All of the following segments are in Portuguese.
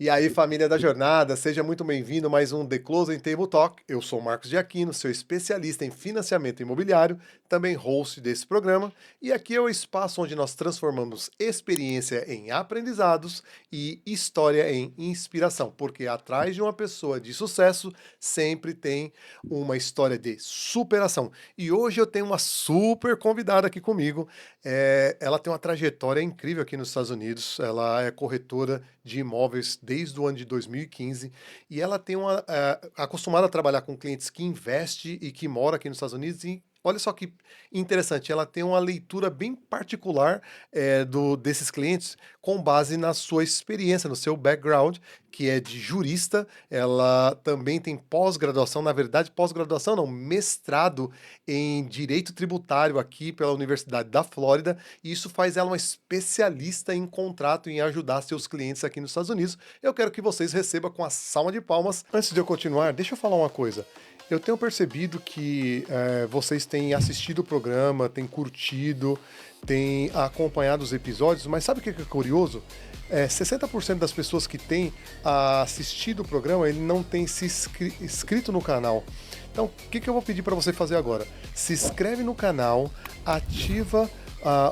E aí, família da jornada, seja muito bem-vindo a mais um The Closing Table Talk. Eu sou o Marcos de Aquino, seu especialista em financiamento imobiliário, também host desse programa, e aqui é o espaço onde nós transformamos experiência em aprendizados e história em inspiração, porque atrás de uma pessoa de sucesso sempre tem uma história de superação. E hoje eu tenho uma super convidada aqui comigo. Ela tem uma trajetória incrível aqui nos Estados Unidos. Ela é corretora de imóveis desde o ano de 2015 e ela tem acostumada a trabalhar com clientes que investem e que moram aqui nos Estados Unidos. E olha só que interessante, ela tem uma leitura bem particular desses clientes com base na sua experiência, no seu background, que é de jurista. Ela também tem pós-graduação, na verdade, pós-graduação não, mestrado em Direito Tributário aqui pela Universidade da Flórida, e isso faz ela uma especialista em contrato, em ajudar seus clientes aqui nos Estados Unidos. Eu quero que vocês recebam com a salva de palmas. Antes de eu continuar, deixa eu falar uma coisa. Eu tenho percebido que vocês têm assistido o programa, têm curtido, têm acompanhado os episódios, mas sabe o que é curioso? 60% das pessoas que têm assistido o programa, ele não tem se inscrito no canal. Então, o que eu vou pedir para você fazer agora? Se inscreve no canal, ativa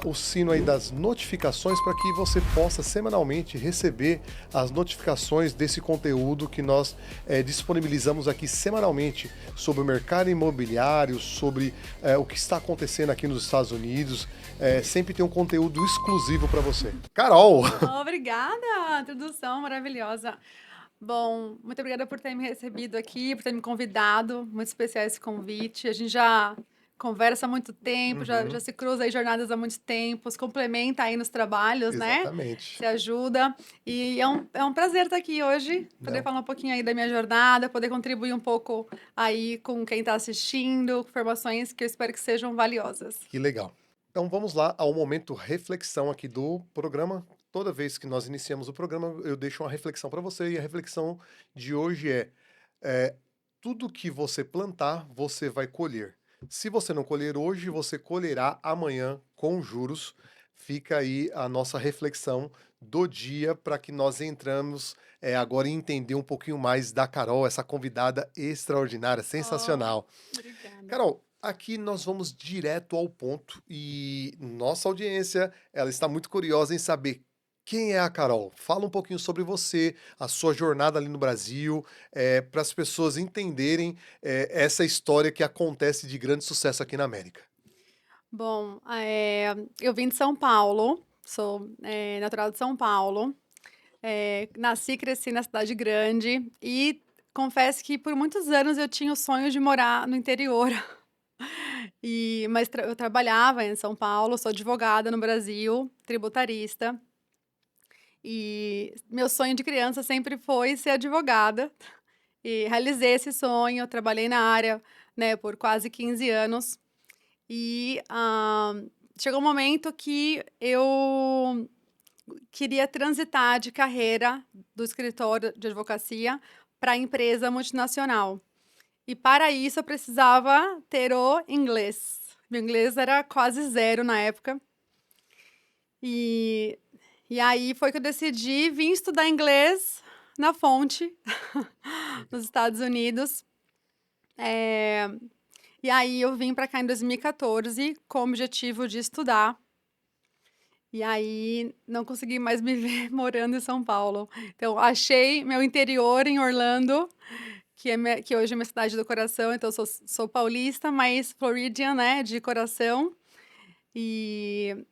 o sino aí das notificações para que você possa semanalmente receber as notificações desse conteúdo que nós disponibilizamos aqui semanalmente sobre o mercado imobiliário, sobre o que está acontecendo aqui nos Estados Unidos. Sempre tem um conteúdo exclusivo para você. Carol! Obrigada, introdução maravilhosa. Bom, muito obrigada por ter me recebido aqui, por ter me convidado. Muito especial esse convite. A gente já conversa há muito tempo, já Uhum, se cruza aí jornadas há muito tempo, se complementa aí nos trabalhos, né? exatamente. Se ajuda. E é um prazer estar aqui hoje, poder Não, falar um pouquinho aí da minha jornada, poder contribuir um pouco aí com quem está assistindo, informações que eu espero que sejam valiosas. que legal. Então vamos lá ao momento reflexão aqui do programa. Toda vez que nós iniciamos o programa, eu deixo uma reflexão para você, e a reflexão de hoje é: tudo que você plantar, você vai colher. Se você não colher hoje, você colherá amanhã com juros. Fica aí a nossa reflexão do dia para que nós entramos agora em entender um pouquinho mais da Carol, essa convidada extraordinária, Oh, sensacional. obrigada. Carol, aqui nós vamos direto ao ponto e nossa audiência, ela está muito curiosa em saber quem é a Carol. Fala um pouquinho sobre você, a sua jornada ali no Brasil, para as pessoas entenderem essa história que acontece de grande sucesso aqui na América. Bom, eu vim de São Paulo, sou natural de São Paulo, nasci e cresci na cidade grande e confesso que por muitos anos eu tinha o sonho de morar no interior, mas eu trabalhava em São Paulo, sou advogada no Brasil, tributarista, e meu sonho de criança sempre foi ser advogada e realizei esse sonho, trabalhei na área, né, por quase 15 anos. E, chegou um momento que eu queria transitar de carreira do escritório de advocacia para a empresa multinacional. E para isso eu precisava ter o inglês. Meu inglês era quase zero na época. E, e aí foi que eu decidi vir estudar inglês na Fonte, nos Legal. Estados Unidos. Eh, e aí eu vim para cá em 2014 com o objetivo de estudar. E aí não consegui mais me ver morando em São Paulo. Então achei meu interior em Orlando, que hoje é minha cidade do coração, então eu sou paulista, mas Floridian, né, de coração. E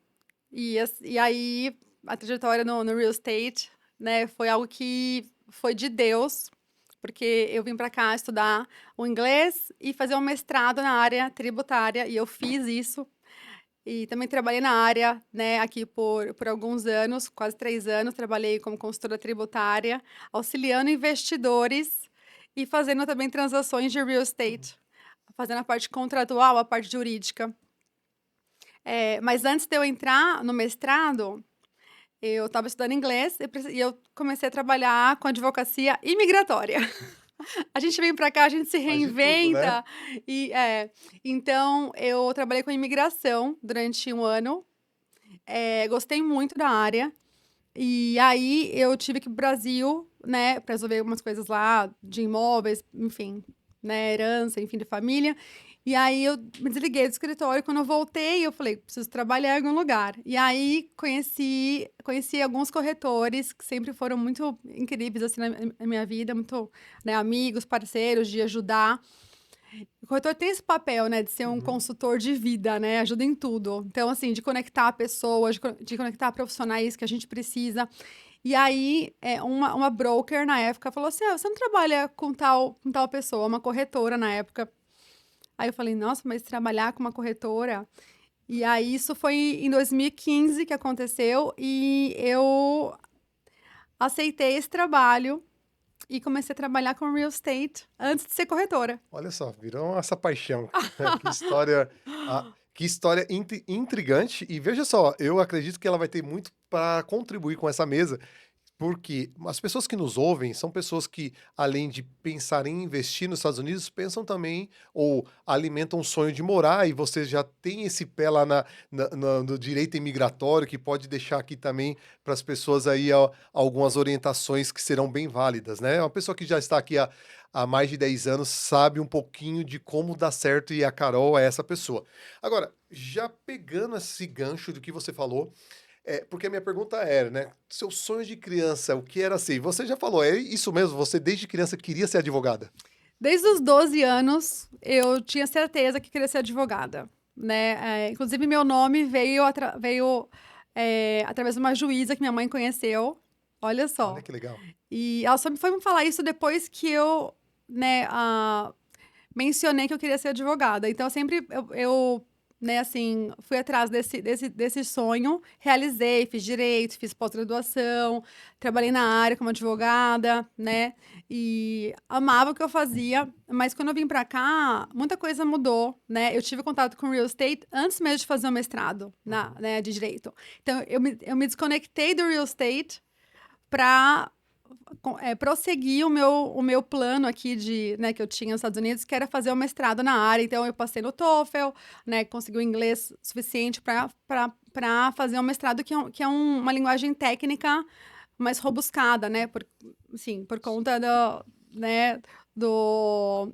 e aí a trajetória no real estate, né, foi algo que foi de Deus, porque eu vim para cá estudar o inglês e fazer um mestrado na área tributária, e eu fiz isso. E também trabalhei na área, né, aqui por alguns anos, quase 3 anos, trabalhei como consultora tributária, auxiliando investidores e fazendo também transações de real estate, fazendo a parte contratual, a parte jurídica. Mas antes de eu entrar no mestrado, eu estava estudando inglês e eu comecei a trabalhar com advocacia imigratória. A gente vem para cá, a gente se Faz de tudo, né? reinventa então eu trabalhei com imigração durante um ano. Gostei muito da área E aí eu tive que ir pro Brasil, né, para resolver algumas coisas lá de imóveis, enfim, né, herança, enfim, de família. E aí eu me desliguei do escritório. Quando eu voltei, eu falei, preciso trabalhar em algum lugar. E aí conheci alguns corretores que sempre foram muito incríveis assim na minha vida, muito, né, amigos, parceiros, de ajudar. O corretor tem esse papel, né, de ser um Uhum. consultor de vida, né, ajuda em tudo. Então, assim, de conectar pessoas, de conectar profissionais que a gente precisa. E aí, uma broker na época falou assim: ah, você não trabalha com tal pessoa, uma corretora na época. Aí eu falei: nossa, mas trabalhar com uma corretora? E aí, isso foi em 2015 que aconteceu, e eu aceitei esse trabalho e comecei a trabalhar com real estate antes de ser corretora. Olha só, virou essa paixão. Que história, ah, que história intrigante. E veja só, eu acredito que ela vai ter muito para contribuir com essa mesa, porque as pessoas que nos ouvem são pessoas que, além de pensar em investir nos Estados Unidos, pensam também ou alimentam um sonho de morar, e você já tem esse pé lá no direito imigratório, que pode deixar aqui também para as pessoas aí ó, algumas orientações que serão bem válidas, né? Uma pessoa que já está aqui há mais de 10 anos sabe um pouquinho de como dá certo, e a Carol é essa pessoa. Agora, já pegando esse gancho do que você falou, porque a minha pergunta era, né, seu sonho de criança, o que era ser? Você já falou, é isso mesmo, você desde criança queria ser advogada? Desde os 12 anos, eu tinha certeza que queria ser advogada, né? Inclusive, meu nome veio através de uma juíza que minha mãe conheceu. Olha Olha só. que legal. E ela só me foi me falar isso depois que eu, né, mencionei que eu queria ser advogada. Então, eu, né, assim, fui atrás desse sonho, realizei, fiz direito, fiz pós-graduação, trabalhei na área como advogada, né, e amava o que eu fazia, mas quando eu vim pra cá, muita coisa mudou, né, eu tive contato com real estate antes mesmo de fazer o mestrado, Uhum. né, de direito. Então, eu me desconectei do real estate para prosseguir o meu plano aqui né, que eu tinha nos Estados Unidos, que era fazer o mestrado na área. Então, eu passei no TOEFL, né, consegui o inglês suficiente para fazer um mestrado uma linguagem técnica mais robuscada, né, assim, por conta né, do,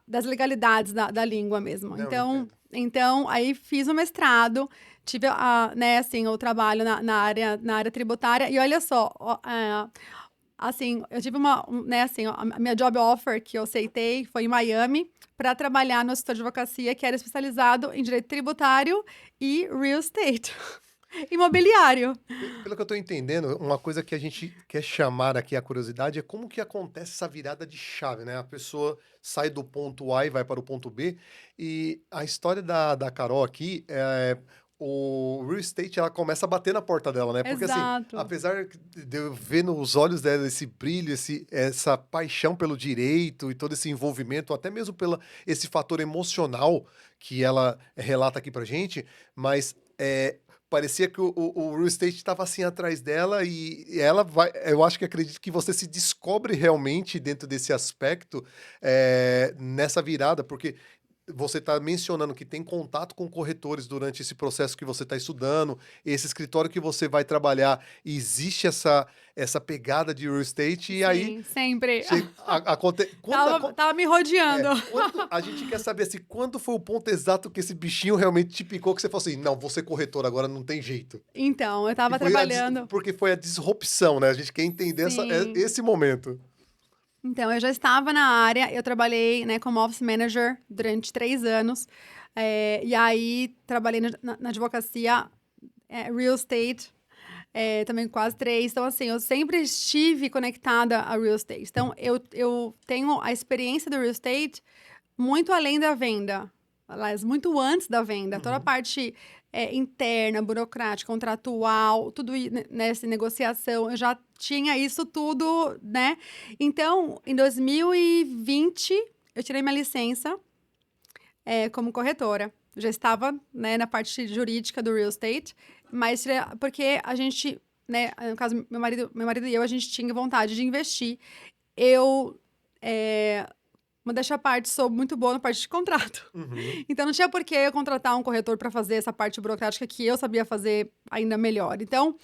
das legalidades da língua mesmo. Não, Então, entendo. aí fiz o mestrado, tive né, assim, o trabalho na área tributária, e olha só, assim, eu tive né, assim, a minha job offer que eu aceitei foi em Miami para trabalhar no escritório de advocacia que era especializado em direito tributário e real estate, imobiliário. Pelo que eu estou entendendo, uma coisa que a gente quer chamar aqui a curiosidade é como que acontece essa virada de chave, né? A pessoa sai do ponto A e vai para o ponto B, e a história da Carol aqui o real estate, ela começa a bater na porta dela, né? Porque assim, Exato. apesar de eu ver nos olhos dela esse brilho, essa paixão pelo direito e todo esse envolvimento, até mesmo pela esse fator emocional que ela relata aqui pra gente, mas parecia que o real estate estava assim atrás dela, e ela vai. Eu acho que acredito que você se descobre realmente dentro desse aspecto, nessa virada, porque você está mencionando que tem contato com corretores durante esse processo que você está estudando, esse escritório que você vai trabalhar, e existe essa pegada de real estate, e aí Sim, sempre. quando, Tava me rodeando. quando a gente quer saber assim, quando foi o ponto exato que esse bichinho realmente te picou, que você falou assim, não, vou ser corretor agora, não tem jeito. Então, eu Que tava foi trabalhando. porque foi a disrupção, né? A gente quer entender Sim. esse momento. Então, eu já estava na área, eu trabalhei, né, como office manager durante 3 anos. E aí, trabalhei na advocacia, real estate, também quase 3. Então, assim, eu sempre estive conectada a real estate. Então, eu tenho a experiência do real estate muito além da venda. Aliás, muito antes da venda. Toda a Uhum. parte interna, burocrática, contratual, tudo nessa negociação, eu já tinha isso tudo, né? Então, em 2020, eu tirei minha licença como corretora. Já estava, né, na parte jurídica do real estate, mas porque a gente, né, no caso, meu marido e eu, a gente tinha vontade de investir. Eu Modéstia à parte, sou muito boa na parte de contrato. Uhum. Então não tinha por que eu contratar um corretor para fazer essa parte burocrática que eu sabia fazer ainda melhor. Então,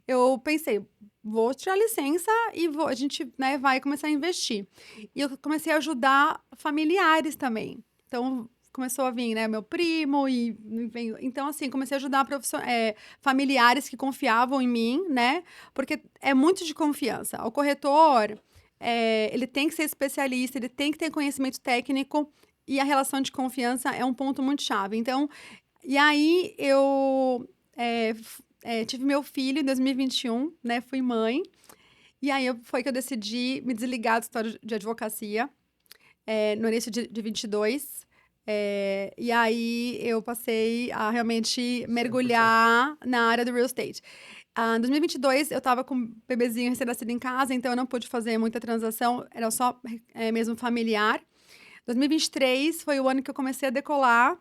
eu pensei, vou tirar licença e a gente, né, vai começar a investir. E eu comecei a ajudar familiares também. Então, começou a vir, né, meu primo e veio. Então, assim, comecei a ajudar familiares que confiavam em mim, né? Porque é muito de confiança. O corretor, ele tem que ser especialista, ele tem que ter conhecimento técnico e a relação de confiança é um ponto muito chave. Então, e aí eu tive meu filho em 2021, né? Fui mãe. E aí foi que eu decidi me desligar do escritório de advocacia, no início de 22. E aí eu passei a realmente 100%. mergulhar na área do real estate. Em 2022, eu estava com um bebezinho recém-nascido em casa, então eu não pude fazer muita transação, era só mesmo familiar. 2023 foi o ano que eu comecei a decolar.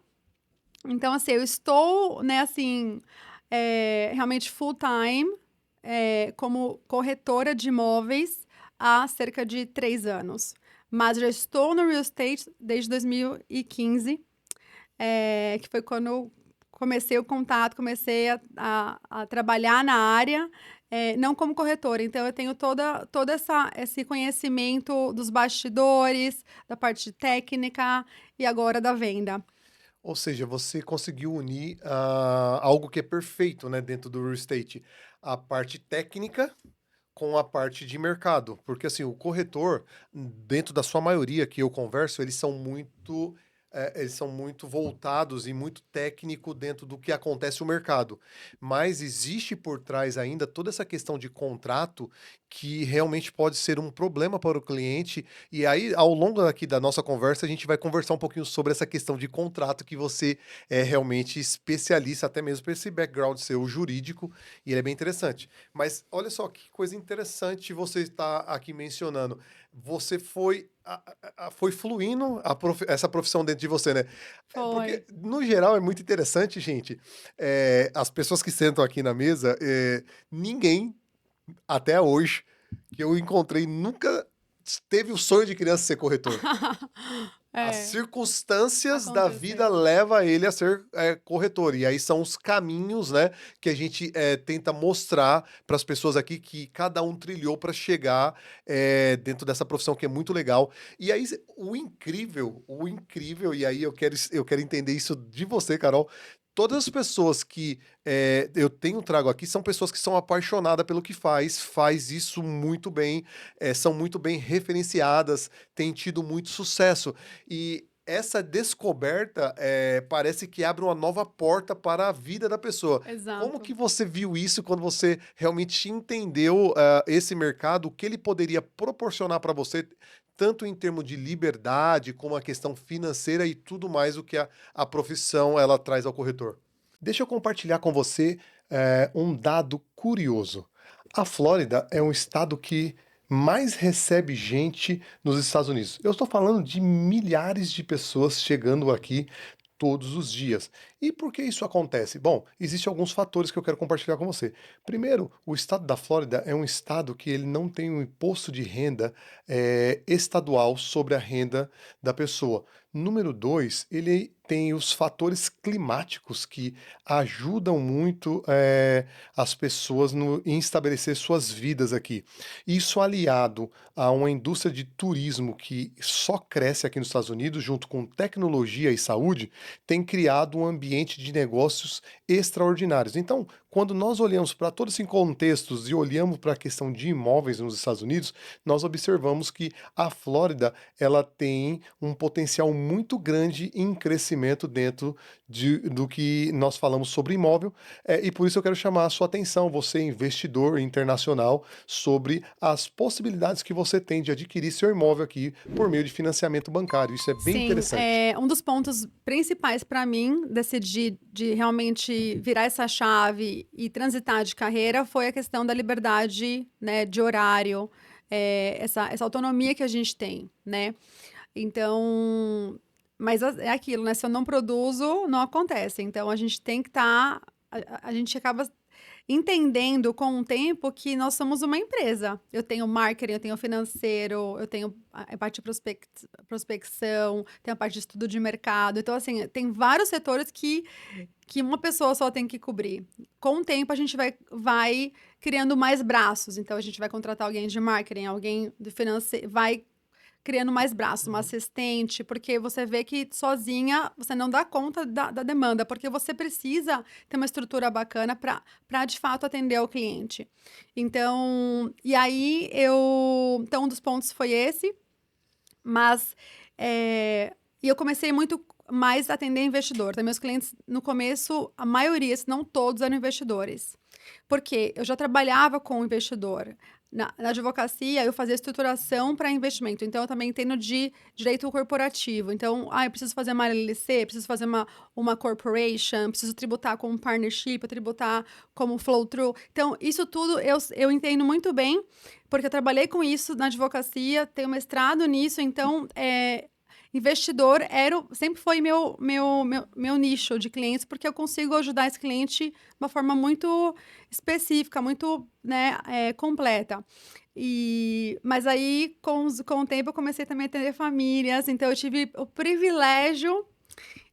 Então, assim, eu estou, né, assim, realmente full time, como corretora de imóveis há cerca de 3 anos. Mas já estou no real estate desde 2015, que foi quando eu comecei o contato, comecei a trabalhar na área, não como corretora. Então, eu tenho esse conhecimento dos bastidores, da parte técnica e agora da venda. Ou seja, você conseguiu unir, algo que é perfeito, né, dentro do real estate, a parte técnica com a parte de mercado, porque assim, o corretor, dentro da sua maioria que eu converso, eles são muito voltados e muito técnico dentro do que acontece no mercado. Mas existe por trás ainda toda essa questão de contrato que realmente pode ser um problema para o cliente. E aí, ao longo aqui da nossa conversa, a gente vai conversar um pouquinho sobre essa questão de contrato que você é realmente especialista, até mesmo por esse background seu jurídico, e ele é bem interessante. Mas olha só que coisa interessante você está aqui mencionando. Você foi fluindo essa profissão dentro de você, né? Porque, Foi. no geral, é muito interessante, gente. As pessoas que sentam aqui na mesa, ninguém, até hoje, que eu encontrei, nunca teve o sonho de criança ser corretor. As É, circunstâncias da vida aconteceu. leva ele a ser, corretor. E aí são os caminhos, né, que a gente, tenta mostrar para as pessoas aqui que cada um trilhou para chegar, dentro dessa profissão que é muito legal. E aí o incrível, e aí eu quero entender isso de você, Carol. Todas as pessoas que, eu trago aqui são pessoas que são apaixonadas pelo que faz isso muito bem, são muito bem referenciadas, têm tido muito sucesso. E essa descoberta, parece que abre uma nova porta para a vida da pessoa. Como que Exato. você viu isso quando você realmente entendeu, esse mercado, o que ele poderia proporcionar para você, tanto em termos de liberdade, como a questão financeira e tudo mais o que a profissão ela traz ao corretor? Deixa eu compartilhar com você, um dado curioso. A Flórida é um estado que mais recebe gente nos Estados Unidos. Eu estou falando de milhares de pessoas chegando aqui todos os dias. E por que isso acontece? Bom, existem alguns fatores que eu quero compartilhar com você. Primeiro, o estado da Flórida é um estado que ele não tem um imposto de renda, estadual sobre a renda da pessoa. Número dois, ele tem os fatores climáticos que ajudam muito, as pessoas em estabelecer suas vidas aqui. Isso aliado a uma indústria de turismo que só cresce aqui nos Estados Unidos, junto com tecnologia e saúde, tem criado um ambiente de negócios extraordinários. Então, quando nós olhamos para todos esses contextos e olhamos para a questão de imóveis nos Estados Unidos, nós observamos que a Flórida ela tem um potencial muito grande em crescimento dentro do que nós falamos sobre imóvel, e por isso eu quero chamar a sua atenção, você investidor internacional, sobre as possibilidades que você tem de adquirir seu imóvel aqui por meio de financiamento bancário. Isso é bem Sim, interessante. um dos pontos principais para mim decidir de realmente virar essa chave e transitar de carreira foi a questão da liberdade, né, de horário, essa autonomia que a gente tem, né? Então, mas é aquilo, né? Se eu não produzo, não acontece. Então, a gente tem que estar. A gente acaba entendendo com o tempo que nós somos uma empresa. Eu tenho marketing, eu tenho financeiro, eu tenho a parte de prospecção, tenho a parte de estudo de mercado. Então, assim, tem vários setores que uma pessoa só tem que cobrir. Com o tempo, a gente vai criando mais braços. Então, a gente vai contratar alguém de marketing, alguém de financeiro, vai criando mais braços, uma Uhum. assistente, porque você vê que sozinha você não dá conta da demanda, porque você precisa ter uma estrutura bacana para de fato atender o cliente. Então, e aí então um dos pontos foi esse, mas e eu comecei muito mais a atender investidor. Então, meus clientes, no começo, a maioria, se não todos, eram investidores. Porque eu já trabalhava com investidor. Na advocacia, eu fazia estruturação para investimento. Então, eu também entendo de direito corporativo. Então, eu preciso fazer uma LLC, preciso fazer uma corporation, preciso tributar como partnership, tributar como flow-through. Então, isso tudo eu entendo muito bem, porque eu trabalhei com isso na advocacia, tenho mestrado nisso. Então, investidor sempre foi meu nicho de clientes, porque eu consigo ajudar esse cliente de uma forma muito específica, muito, né, completa. Mas aí, com o tempo, eu comecei também a atender famílias, então eu tive o privilégio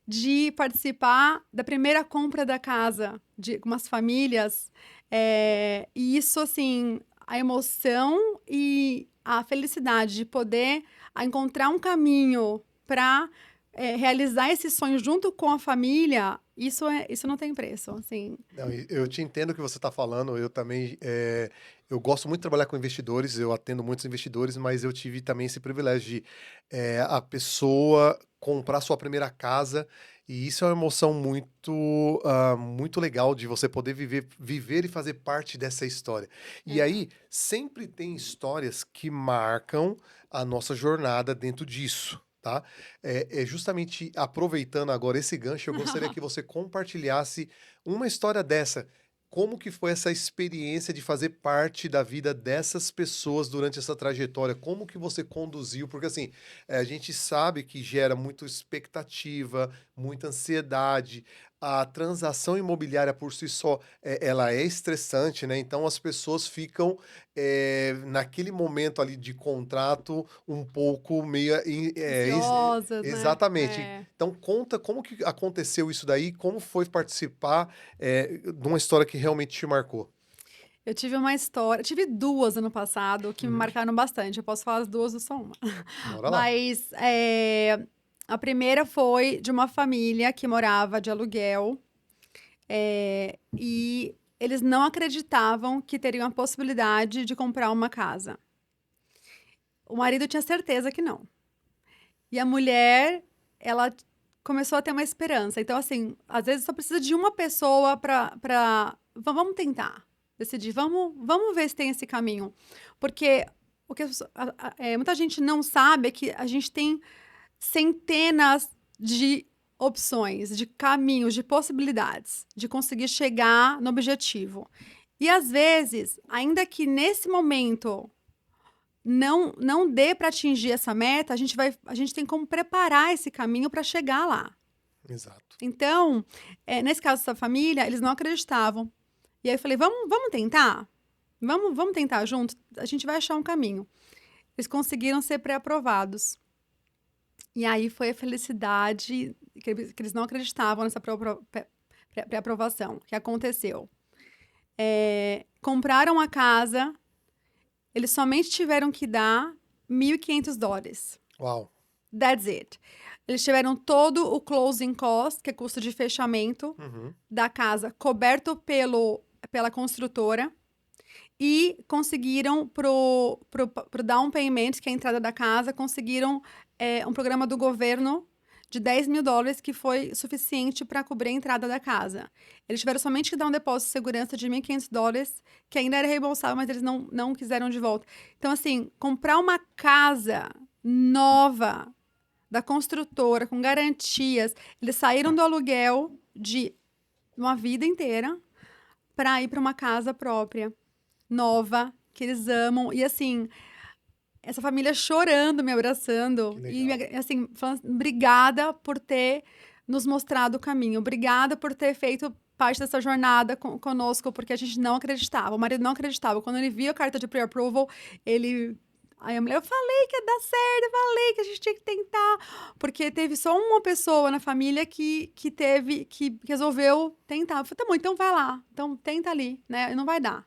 de participar da primeira compra da casa de algumas famílias. E isso, assim, a emoção e a felicidade de poder encontrar um caminho para realizar esse sonho junto com a família, isso não tem preço, assim. Não, eu te entendo o que você está falando. Eu também, eu gosto muito de trabalhar com investidores, eu atendo muitos investidores, mas eu tive também esse privilégio de a pessoa comprar sua primeira casa, e isso é uma emoção muito, muito legal de você poder viver e fazer parte dessa história. E É. aí, sempre tem histórias que marcam a nossa jornada dentro disso. Tá? Justamente aproveitando agora esse gancho, eu gostaria que você compartilhasse uma história dessa. Como que foi essa experiência de fazer parte da vida dessas pessoas durante essa trajetória? Como que você conduziu? Porque assim, a gente sabe que gera muita expectativa, muita ansiedade. A transação imobiliária por si só, ela é estressante, né? Então as pessoas ficam naquele momento ali de contrato um pouco meio Ansiosas, né? exatamente. Então conta como que aconteceu isso daí, como foi participar de uma história que realmente te marcou. Tive duas ano passado que me Uhum. marcaram bastante. Eu posso falar as duas ou só uma. Bora lá. Mas a primeira foi de uma família que morava de aluguel, e eles não acreditavam que teriam a possibilidade de comprar uma casa. O marido tinha certeza que não. E a mulher, ela começou a ter uma esperança. Então, assim, às vezes só precisa de uma pessoa vamos tentar decidir, vamos ver se tem esse caminho. Porque o que muita gente não sabe é que a gente tem centenas de opções, de caminhos, de possibilidades de conseguir chegar no objetivo. E às vezes, ainda que nesse momento não dê para atingir essa meta, a gente tem como preparar esse caminho para chegar lá. Exato. Então, nesse caso dessa família, eles não acreditavam. E aí eu falei, vamos tentar? Vamos tentar junto? A gente vai achar um caminho. Eles conseguiram ser pré-aprovados. E aí foi a felicidade que eles não acreditavam nessa pré-aprovação que aconteceu. Compraram a casa, eles somente tiveram que dar $1.500. Uau. That's it. Eles tiveram todo o closing cost, que é custo de fechamento Uhum. da casa, coberto pela construtora. E conseguiram pro down payment, que é a entrada da casa, conseguiram um programa do governo de $10.000, que foi suficiente para cobrir a entrada da casa. Eles tiveram somente que dar um depósito de segurança de $1.500, que ainda era reembolsável, mas eles não quiseram de volta. Então, assim, comprar uma casa nova da construtora, com garantias, eles saíram do aluguel de uma vida inteira para ir para uma casa própria, nova, que eles amam. E assim, essa família chorando, me abraçando. Que E legal. assim, falando, obrigada por ter nos mostrado o caminho. Obrigada por ter feito parte dessa jornada conosco, porque a gente não acreditava. O marido não acreditava. Quando ele via a carta de pre-approval, ele... Aí a mulher, eu falei que ia dar certo, eu falei que a gente tinha que tentar. Porque teve só uma pessoa na família que resolveu tentar. Eu falei, tá bom, então vai lá. Então tenta ali, né? Não vai dar.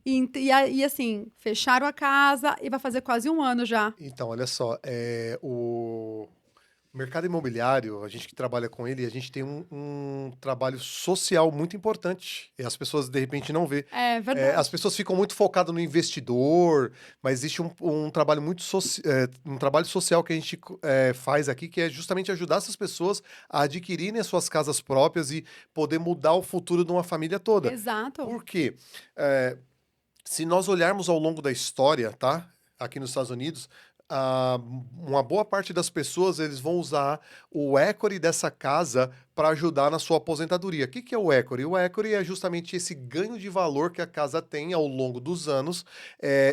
E assim, fecharam a casa e vai fazer quase 1 ano já. Então, olha só, o mercado imobiliário, a gente que trabalha com ele, a gente tem um trabalho social muito importante. E as pessoas, de repente, não vê. É As verdade. pessoas ficam muito focadas no investidor, mas existe um trabalho um trabalho social que a gente faz aqui, que é justamente ajudar essas pessoas a adquirirem as suas casas próprias e poder mudar o futuro de uma família toda. Exato. Por quê? Eh, Se nós olharmos ao longo da história, tá? Aqui nos Estados Unidos, uma boa parte das pessoas eles vão usar o equity dessa casa para ajudar na sua aposentadoria. O que que é o equity? O equity é justamente esse ganho de valor que a casa tem ao longo dos anos.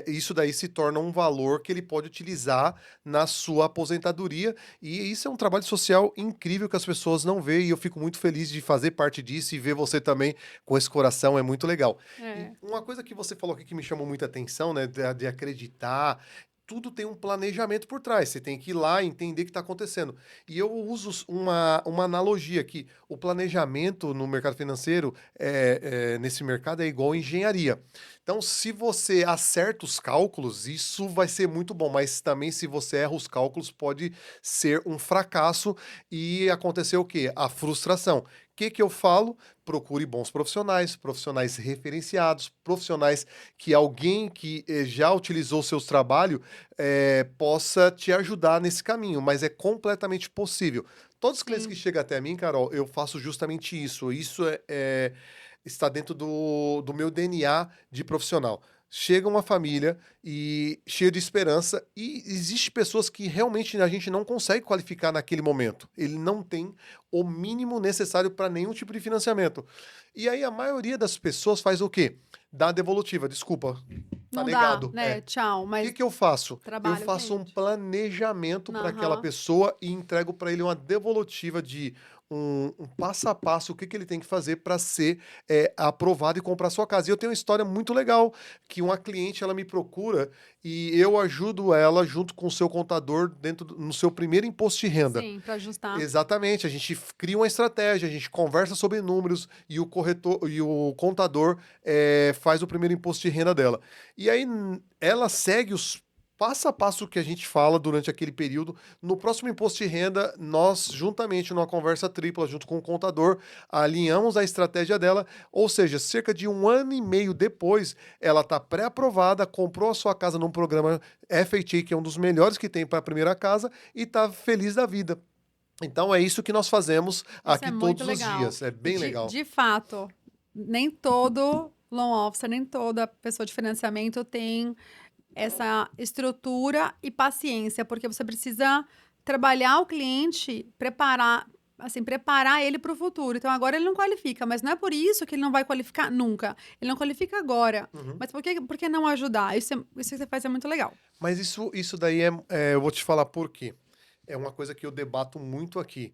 Isso daí se torna um valor que ele pode utilizar na sua aposentadoria. E isso é um trabalho social incrível que as pessoas não veem. E eu fico muito feliz de fazer parte disso e ver você também com esse coração. É muito legal. E É. uma coisa que você falou aqui que me chamou muita atenção, né, de acreditar, tudo tem um planejamento por trás. Você tem que ir lá e entender o que está acontecendo. E eu uso uma analogia aqui. O planejamento no mercado financeiro, nesse mercado, é igual engenharia. Então, se você acerta os cálculos, isso vai ser muito bom. Mas também, se você erra os cálculos, pode ser um fracasso e acontecer o quê? A frustração. O que que eu falo? Procure bons profissionais, profissionais referenciados, profissionais que alguém que já utilizou seus trabalhos possa te ajudar nesse caminho, mas é completamente possível. Todos os clientes que Sim. chegam até mim, Carol, eu faço justamente isso. Isso está dentro do meu DNA de profissional. Chega uma família e cheia de esperança e existe pessoas que realmente a gente não consegue qualificar naquele momento. Ele não tem o mínimo necessário para nenhum tipo de financiamento. E aí a maioria das pessoas faz o quê? Dá a devolutiva, desculpa, tá Não dá, negado. né? Tchau. O que Mas que eu faço? Eu trabalho faço um quente. planejamento para aquela Aham. pessoa e entrego para ele uma devolutiva de um passo a passo, o que que ele tem que fazer para ser aprovado e comprar sua casa. E eu tenho uma história muito legal, que uma cliente ela me procura e eu ajudo ela junto com o seu contador no seu primeiro imposto de renda. Sim, para ajustar. Exatamente, a gente cria uma estratégia, a gente conversa sobre números e o corretor e o contador faz o primeiro imposto de renda dela. E aí ela segue os passo a passo que a gente fala durante aquele período. No próximo imposto de renda, nós, juntamente numa conversa tripla, junto com o contador, alinhamos a estratégia dela, ou seja, cerca de 1 ano e meio depois, ela está pré-aprovada, comprou a sua casa num programa FHA, que é um dos melhores que tem para a primeira casa, e está feliz da vida. Então é isso que nós fazemos Isso aqui é muito todos os legal. dias. É E bem legal. de fato, nem todo loan officer, nem toda pessoa de financiamento tem essa estrutura e paciência, porque você precisa trabalhar o cliente, preparar ele para o futuro. Então agora ele não qualifica, mas não é por isso que ele não vai qualificar nunca. Ele não qualifica agora. Uhum. Mas por que não ajudar? Isso que você faz é muito legal. Mas isso daí eu vou te falar por quê. É uma coisa que eu debato muito aqui.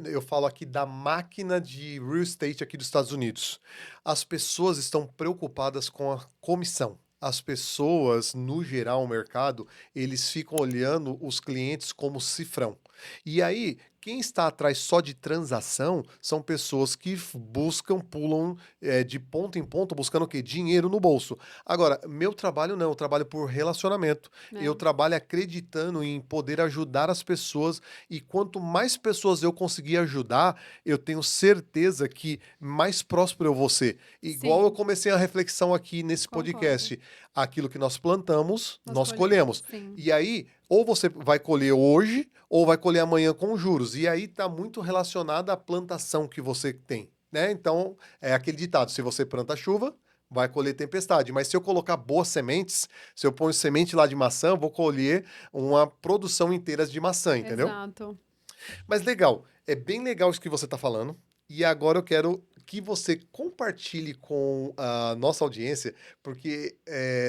Eu falo aqui da máquina de real estate aqui dos Estados Unidos. As pessoas estão preocupadas com a comissão. As pessoas, no geral, o mercado, eles ficam olhando os clientes como cifrão. E aí, quem está atrás só de transação são pessoas que buscam, pulam de ponto em ponto, buscando o quê? Dinheiro no bolso. Agora, meu trabalho não, eu trabalho por relacionamento. Eu Né? trabalho acreditando em poder ajudar as pessoas e quanto mais pessoas eu conseguir ajudar, eu tenho certeza que mais próspero eu vou ser. Igual eu Sim, comecei a reflexão aqui nesse concordo. podcast, aquilo que nós plantamos, Nós nós colhemos, colhemos. sim. E aí, ou você vai colher hoje, ou vai colher amanhã com juros. E aí está muito relacionado à plantação que você tem, né? Então, é aquele ditado, se você planta chuva, vai colher tempestade. Mas se eu colocar boas sementes, se eu ponho semente lá de maçã, eu vou colher uma produção inteira de maçã, entendeu? Exato. Mas legal, é bem legal isso que você está falando. E agora eu quero que você compartilhe com a nossa audiência, porque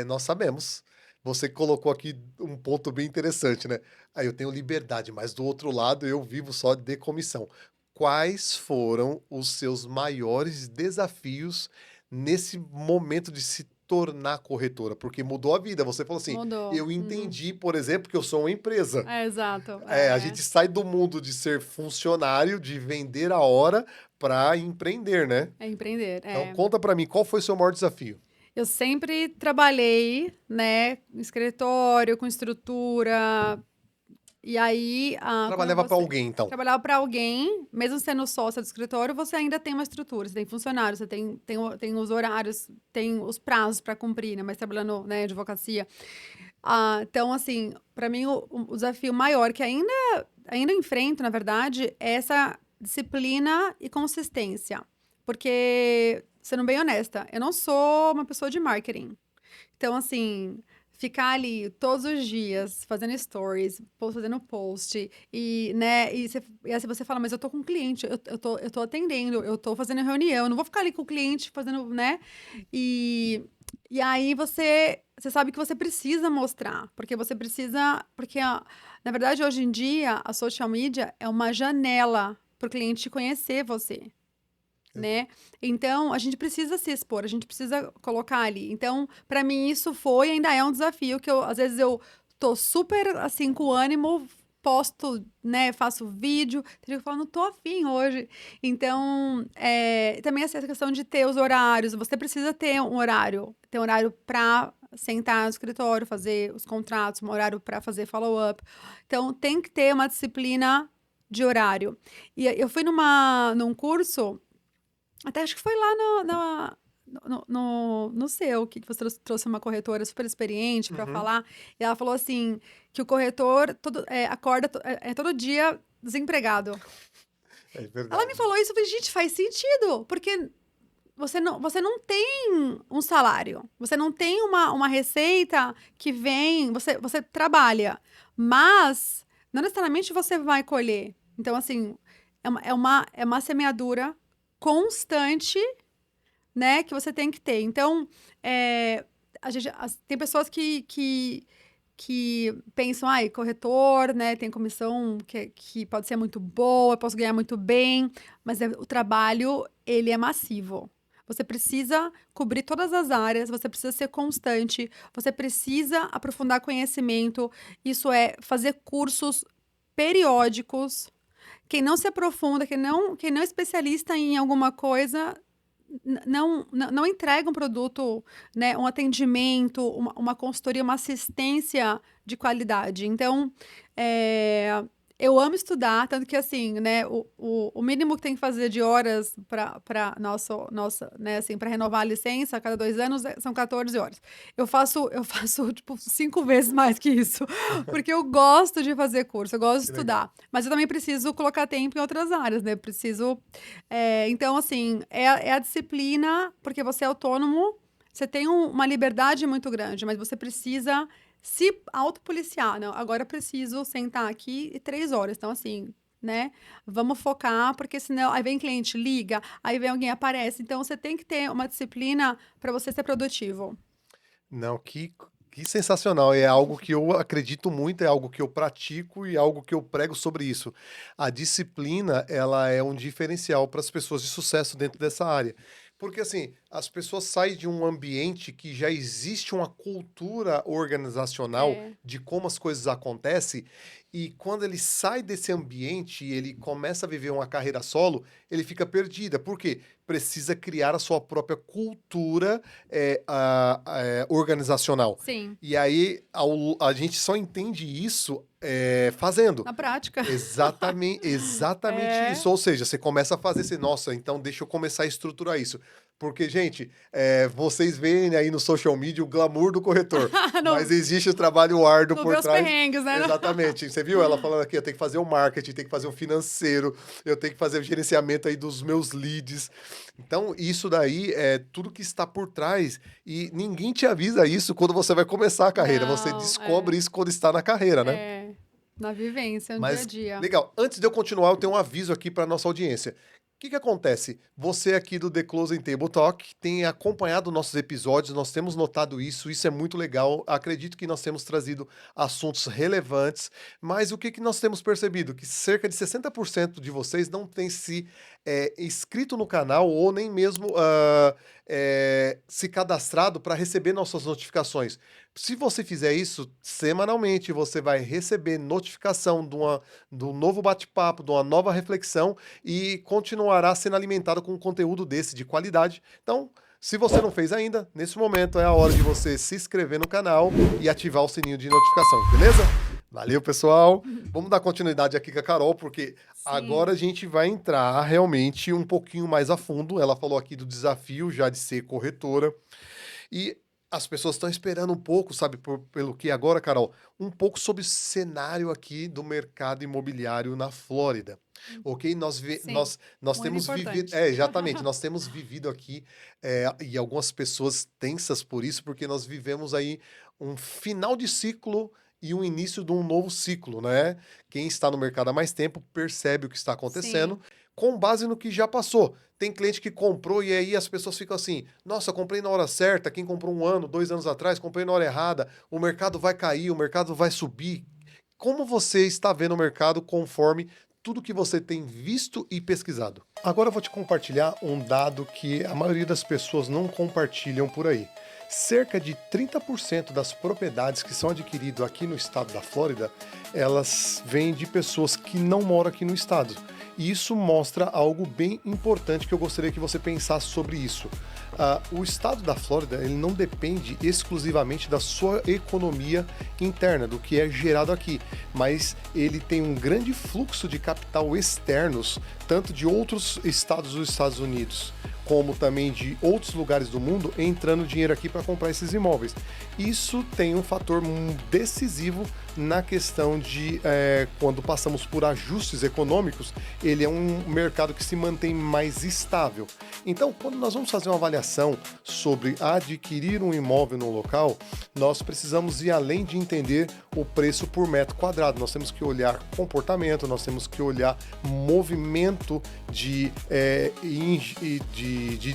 nós sabemos. Você colocou aqui um ponto bem interessante, né? Aí eu tenho liberdade, mas do outro lado eu vivo só de comissão. quais foram os seus maiores desafios nesse momento de se tornar corretora? Porque mudou a vida. Você falou assim, Mudou. eu entendi, por exemplo, que eu sou uma empresa. Exato. A gente sai do mundo de ser funcionário, de vender a hora, para empreender, né? É empreender. Então, conta para mim, qual foi o seu maior desafio? Eu sempre trabalhei, né, em escritório, com estrutura. E aí, Trabalhava para alguém, então. trabalhava para alguém, mesmo sendo sócia do escritório, você ainda tem uma estrutura, você tem funcionários, você tem os horários, tem os prazos para cumprir, né? Mas trabalhando, né, advocacia. Então, assim, para mim, o desafio maior que ainda enfrento, na verdade, é essa disciplina e consistência. Porque, sendo bem honesta, eu não sou uma pessoa de marketing. Então, assim, ficar ali todos os dias fazendo stories, fazendo post, e, né, e assim você fala, mas eu tô com um cliente, eu tô atendendo, eu tô fazendo reunião, eu não vou ficar ali com o cliente fazendo, né? E, e aí você sabe que você precisa mostrar, porque você precisa, na verdade, hoje em dia, a social media é uma janela para o cliente conhecer você. Né? Então, a gente precisa se expor, a gente precisa colocar ali. Então, para mim, isso foi e ainda é um desafio que às vezes eu tô super, assim, com ânimo, posto, né, faço vídeo, tem que falar, não tô afim hoje. Então, também essa questão de ter os horários, você precisa ter um horário para sentar no escritório, fazer os contratos, um horário para fazer follow-up. Então, tem que ter uma disciplina de horário. E eu fui num curso. Até acho que foi lá no seu, que você trouxe uma corretora super experiente para falar. E ela falou assim, que o corretor acorda todo dia desempregado. É verdade. Ela me falou isso, eu falei, gente, faz sentido, porque você não tem um salário, você não tem uma receita que vem, você trabalha, mas não necessariamente você vai colher. Então, assim, é uma semeadura constante, né, que você tem que ter. Então, tem pessoas que pensam, corretor, né, tem comissão que pode ser muito boa, eu posso ganhar muito bem, mas o trabalho, ele é massivo. Você precisa cobrir todas as áreas, você precisa ser constante, você precisa aprofundar conhecimento, isso é fazer cursos periódicos. Quem não se aprofunda, quem não é especialista em alguma coisa, não entrega um produto, né, um atendimento, uma consultoria, uma assistência de qualidade. Então, eu amo estudar, tanto que, assim, né, o mínimo que tem que fazer de horas para nossa, né, assim, para renovar a licença a cada 2 anos são 14 horas. Eu faço, tipo, 5 vezes mais que isso, porque eu gosto de fazer curso, eu gosto de estudar. Mas eu também preciso colocar tempo em outras áreas, né? Então, assim, é a disciplina, porque você é autônomo, você tem uma liberdade muito grande, mas você precisa se autopoliciar. Não, agora eu preciso sentar aqui 3 horas. Então, assim, né? Vamos focar, porque senão aí vem cliente, liga, aí vem alguém, aparece. Então, você tem que ter uma disciplina para você ser produtivo. Não, que sensacional. É algo que eu acredito muito, é algo que eu pratico e algo que eu prego sobre isso. A disciplina, ela é um diferencial para as pessoas de sucesso dentro dessa área. Porque, assim, as pessoas saem de um ambiente que já existe uma cultura organizacional de como as coisas acontecem, e quando ele sai desse ambiente e ele começa a viver uma carreira solo, ele fica perdida. Por quê? Precisa criar a sua própria cultura organizacional. Sim. E aí a gente só entende isso fazendo. Na prática. Exatamente isso. Ou seja, você começa a fazer assim, nossa, então deixa eu começar a estruturar isso. Porque, gente, vocês veem aí no social media o glamour do corretor, mas existe o trabalho árduo por trás. Não vê os perrengues, né? Exatamente. Você viu ela falando aqui, eu tenho que fazer o marketing, tenho que fazer o financeiro, eu tenho que fazer o gerenciamento aí dos meus leads. Então, isso daí é tudo que está por trás e ninguém te avisa isso quando você vai começar a carreira. Não, você descobre isso quando está na carreira, né? Na vivência, no Mas, dia a dia. legal. Antes de eu continuar, eu tenho um aviso aqui para nossa audiência. que acontece? Você aqui do The Closing Table Talk tem acompanhado nossos episódios, nós temos notado isso é muito legal. Acredito que nós temos trazido assuntos relevantes, mas o que nós temos percebido? Que cerca de 60% de vocês não tem se inscrito no canal ou nem mesmo se cadastrado para receber nossas notificações. Se você fizer isso, semanalmente você vai receber notificação de um novo bate-papo, de uma nova reflexão e continuará sendo alimentado com conteúdo desse de qualidade. Então, se você não fez ainda, nesse momento é a hora de você se inscrever no canal e ativar o sininho de notificação, beleza? Valeu, pessoal. Vamos dar continuidade aqui com a Carol, porque agora a gente vai entrar realmente um pouquinho mais a fundo. Ela falou aqui do desafio já de ser corretora. E as pessoas estão esperando um pouco, sabe, pelo que agora, Carol? Um pouco sobre o cenário aqui do mercado imobiliário na Flórida. Ok? Sim, Nós muito temos vivido. importante. Exatamente. Nós temos vivido aqui, e algumas pessoas tensas por isso, porque nós vivemos aí um final de ciclo e um início de um novo ciclo, né? Quem está no mercado há mais tempo percebe o que está acontecendo, Sim. com base no que já passou. Tem cliente que comprou e aí as pessoas ficam assim: nossa, comprei na hora certa. Quem comprou 1 ano, 2 anos atrás, comprei na hora errada. O mercado vai cair, o mercado vai subir. Como você está vendo o mercado conforme tudo que você tem visto e pesquisado? Agora eu vou te compartilhar um dado que a maioria das pessoas não compartilham por aí. Cerca de 30% das propriedades que são adquiridas aqui no estado da Flórida, elas vêm de pessoas que não moram aqui no estado. E isso mostra algo bem importante que eu gostaria que você pensasse sobre isso. O estado da Flórida ele não depende exclusivamente da sua economia interna, do que é gerado aqui, mas ele tem um grande fluxo de capital externos, tanto de outros estados dos Estados Unidos, como também de outros lugares do mundo, entrando dinheiro aqui para comprar esses imóveis. Isso tem um fator decisivo na questão de quando passamos por ajustes econômicos, ele é um mercado que se mantém mais estável. Então, quando nós vamos fazer uma avaliação sobre adquirir um imóvel no local, nós precisamos ir além de entender o preço por metro quadrado. Nós temos que olhar comportamento, nós temos que olhar movimento de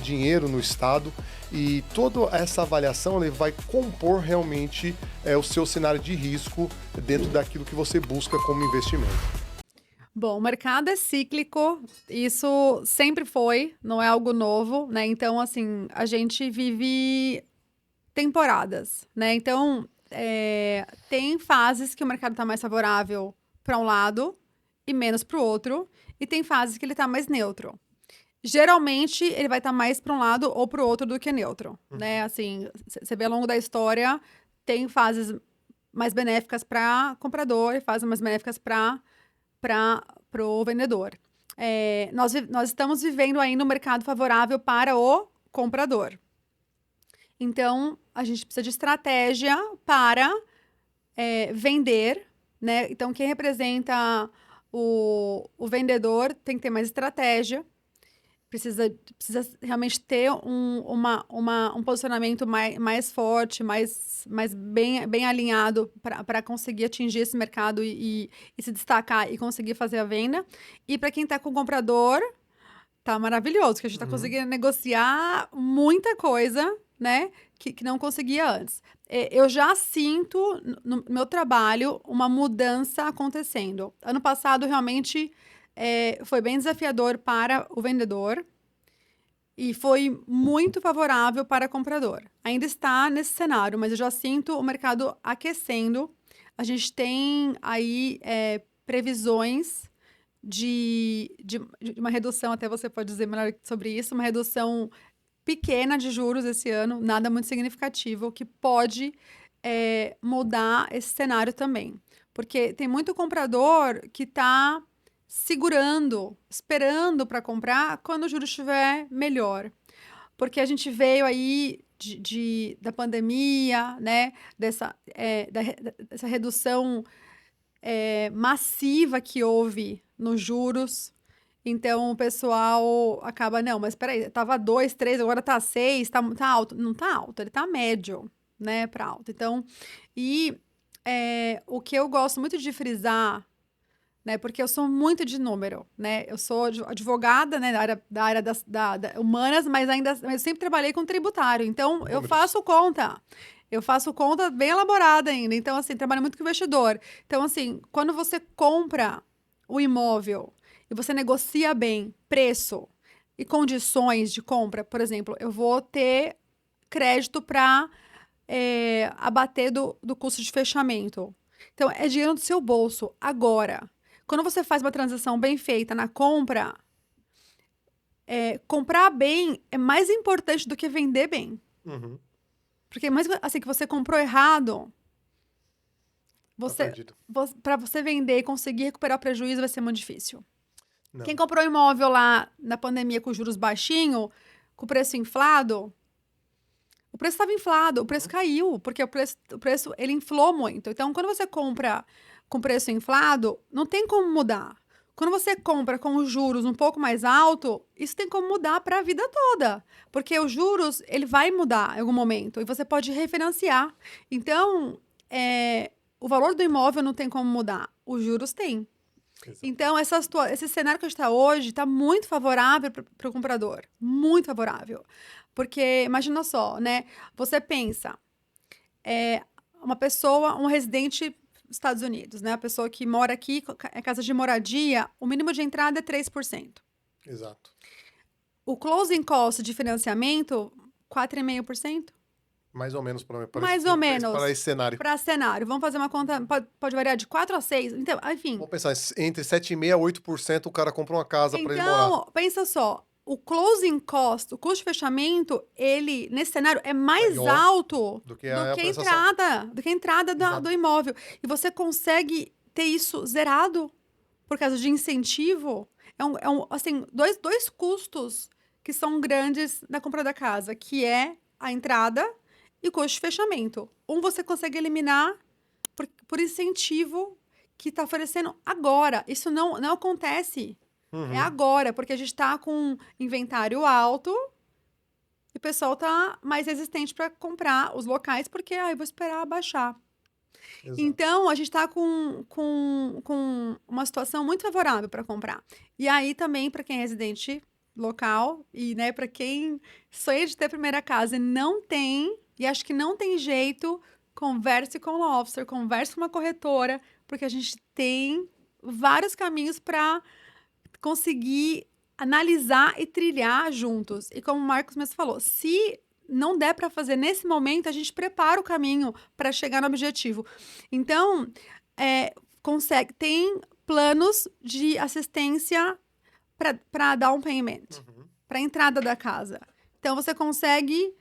dinheiro no estado, e toda essa avaliação ele vai compor realmente o seu cenário de risco dentro daquilo que você busca como investimento. Bom, o mercado é cíclico, isso sempre foi, não é algo novo, né? Então, assim, a gente vive temporadas, né? Então, tem fases que o mercado está mais favorável para um lado e menos para o outro, e tem fases que ele está mais neutro. Geralmente, ele vai estar mais para um lado ou para o outro do que neutro, né? Assim, você vê ao longo da história, tem fases mais benéficas para comprador e fases mais benéficas para o vendedor. Nós estamos vivendo aí no mercado favorável para o comprador. Então, a gente precisa de estratégia para vender, né? Então, quem representa o vendedor tem que ter mais estratégia, precisa realmente ter um posicionamento mais forte, mais bem alinhado para conseguir atingir esse mercado e se destacar e conseguir fazer a venda. E para quem está com o comprador, tá maravilhoso, que a gente está conseguindo negociar muita coisa, né, que não conseguia antes. Eu já sinto no meu trabalho uma mudança acontecendo. Ano passado, realmente, foi bem desafiador para o vendedor e foi muito favorável para o comprador. Ainda está nesse cenário, mas eu já sinto o mercado aquecendo. A gente tem aí previsões de uma redução, até você pode dizer melhor sobre isso, uma redução pequena de juros esse ano, nada muito significativo, que pode mudar esse cenário também. Porque tem muito comprador que está segurando, esperando para comprar quando o juro estiver melhor. Porque a gente veio aí da pandemia, né? Dessa redução massiva que houve nos juros. Então, o pessoal acaba, não, mas peraí, tava 2, 3, agora tá 6, tá alto. Não tá alto, ele tá médio, né, para alto. Então, o que eu gosto muito de frisar né? Porque eu sou muito de número, né? Eu sou advogada, né, da área humanas, mas eu sempre trabalhei com tributário. Então, eu Números. faço conta. Eu faço conta bem elaborada ainda. Então, assim, trabalho muito com investidor. Então, assim, quando você compra o imóvel e você negocia bem preço e condições de compra, por exemplo, eu vou ter crédito para abater do custo de fechamento. Então, é dinheiro do seu bolso. Agora, quando você faz uma transação bem feita na compra, comprar bem é mais importante do que vender bem. Uhum. Porque mais assim que você comprou errado, Tá perdido. para você vender e conseguir recuperar o prejuízo vai ser muito difícil. Quem Não. comprou imóvel lá na pandemia com juros baixinho, com o preço inflado, o preço estava inflado, o preço caiu, porque o preço ele inflou muito. Então, quando você compra com preço inflado, não tem como mudar. Quando você compra com os juros um pouco mais alto, isso tem como mudar para a vida toda, porque os juros ele vai mudar em algum momento e você pode refinanciar. Então, o valor do imóvel não tem como mudar, os juros têm. Exato. Então, esse cenário que a gente está hoje está muito favorável para o comprador. Muito favorável. Porque, imagina só, né? Você pensa, uma pessoa, um residente dos Estados Unidos, né? A pessoa que mora aqui, é casa de moradia, o mínimo de entrada é 3%. Exato. O closing cost de financiamento, 4,5%. Mais ou menos para Mais ou menos. esse cenário. Para cenário. Vamos fazer uma conta, pode variar de 4 a 6. Então, enfim. Vamos pensar, entre 7,5% a 8% o cara compra uma casa para ele morar. Então, pensa só, o closing cost, o custo de fechamento, ele, nesse cenário, é mais Maior alto do que a prestação. do que a entrada Exato. do imóvel. E você consegue ter isso zerado por causa de incentivo. Assim, dois custos que são grandes na compra da casa, que é a entrada e o custo de fechamento. Um você consegue eliminar por incentivo que está oferecendo agora. Isso não acontece. É agora, porque a gente está com inventário alto e o pessoal está mais resistente para comprar os locais, porque eu vou esperar baixar. Exato. Então, a gente está com uma situação muito favorável para comprar. E aí também, para quem é residente local e né, para quem sonha de ter primeira casa e não tem, e acho que não tem jeito, converse com o law officer, converse com uma corretora, porque a gente tem vários caminhos para conseguir analisar e trilhar juntos. E como o Marcos mesmo falou, se não der para fazer nesse momento, a gente prepara o caminho para chegar no objetivo. Então, tem planos de assistência para down payment, para entrada da casa. Então, você consegue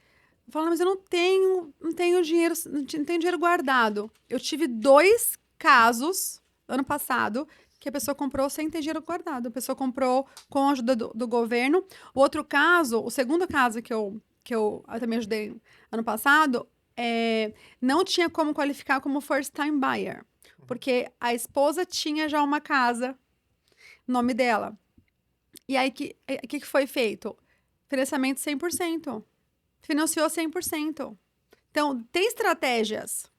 falar, mas eu não tenho dinheiro, não tenho dinheiro guardado. Eu tive 2 casos ano passado que a pessoa comprou sem ter dinheiro guardado. A pessoa comprou com a ajuda do governo. O outro caso, o segundo caso que eu também ajudei ano passado, não tinha como qualificar como first time buyer. Porque a esposa tinha já uma casa no nome dela. E aí, o que foi feito? Financiamento 100%. Financiou 100%. Então, tem estratégias.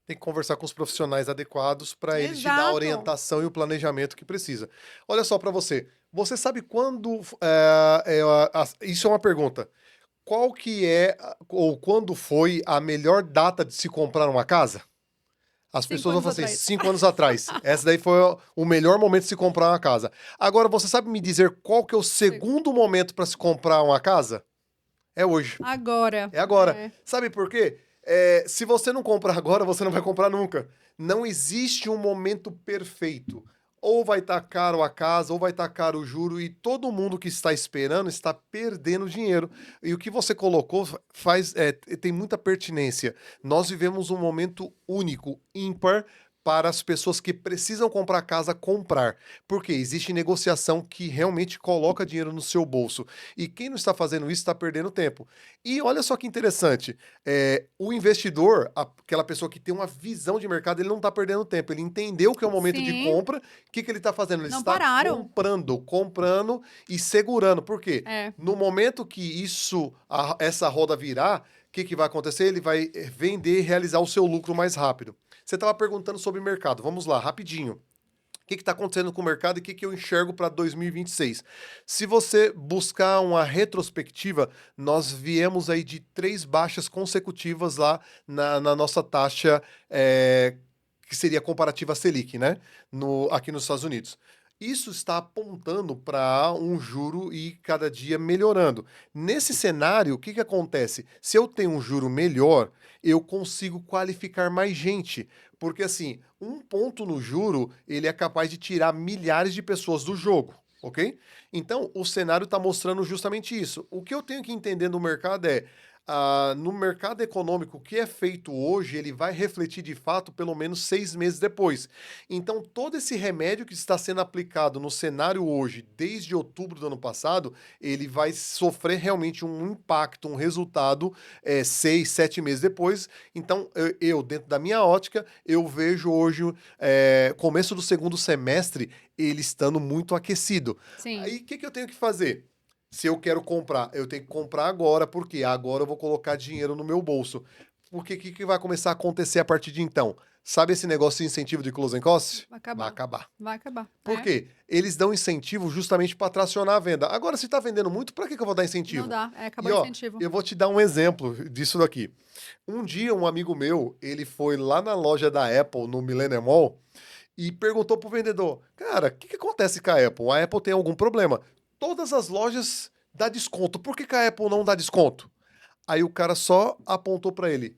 Tem que conversar com os profissionais adequados para eles te dar a Exato. orientação e o planejamento que precisa. Olha só para você. Você sabe quando... isso é uma pergunta. Qual que é, ou quando foi a melhor data de se comprar uma casa? As 5 pessoas vão anos falar assim, atrás. 5 anos atrás. Essa daí foi o melhor momento de se comprar uma casa. Agora, você sabe me dizer qual que é o segundo momento para se comprar uma casa? É hoje. Agora. É agora. Sabe por quê? Se você não comprar agora, você não vai comprar nunca. Não existe um momento perfeito. Ou vai estar caro a casa, ou vai estar caro o juro, e todo mundo que está esperando está perdendo dinheiro. E o que você colocou tem muita pertinência. Nós vivemos um momento único, ímpar, para as pessoas que precisam comprar casa comprar. Porque existe negociação que realmente coloca dinheiro no seu bolso. E quem não está fazendo isso está perdendo tempo. E olha só que interessante, o investidor, aquela pessoa que tem uma visão de mercado, ele não está perdendo tempo. Ele entendeu que é o momento de Sim. compra. O que ele está fazendo? Ele Não está pararam. comprando e segurando. Por quê? É. No momento que essa roda virar, o que vai acontecer? Ele vai vender e realizar o seu lucro mais rápido. Você estava perguntando sobre mercado. Vamos lá, rapidinho. que está acontecendo com o mercado e o que eu enxergo para 2026. Se você buscar uma retrospectiva, nós viemos aí de 3 baixas consecutivas lá na nossa taxa, que seria comparativa à Selic, né? Aqui nos Estados Unidos. Isso está apontando para um juro e cada dia melhorando. Nesse cenário, o que acontece? Se eu tenho um juro melhor, eu consigo qualificar mais gente. Porque, assim, um ponto no juro, ele é capaz de tirar milhares de pessoas do jogo, ok? Então, o cenário está mostrando justamente isso. O que eu tenho que entender no mercado é, no mercado econômico, o que é feito hoje, ele vai refletir de fato pelo menos 6 meses depois. Então, todo esse remédio que está sendo aplicado no cenário hoje, desde outubro do ano passado, ele vai sofrer realmente um impacto, um resultado 6, 7 meses depois. Então, dentro da minha ótica, eu vejo hoje, começo do segundo semestre, ele estando muito aquecido. Sim. Aí, o que eu tenho que fazer? Se eu quero comprar, eu tenho que comprar agora, porque agora eu vou colocar dinheiro no meu bolso. Porque o que vai começar a acontecer a partir de então? Sabe esse negócio de incentivo de closing costs? Vai Vai acabar. acabar. Vai acabar. Por quê? Eles dão incentivo justamente para tracionar a venda. Agora, se está vendendo muito, para que eu vou dar incentivo? Não dá. E Acabou o ó, incentivo. eu vou te dar um exemplo disso daqui. Um dia, um amigo meu, ele foi lá na loja da Apple, no Millennium Mall, e perguntou pro vendedor: cara, o que acontece com a Apple? A Apple tem algum problema? Todas as lojas dá desconto. Por que a Apple não dá desconto? Aí o cara só apontou para ele: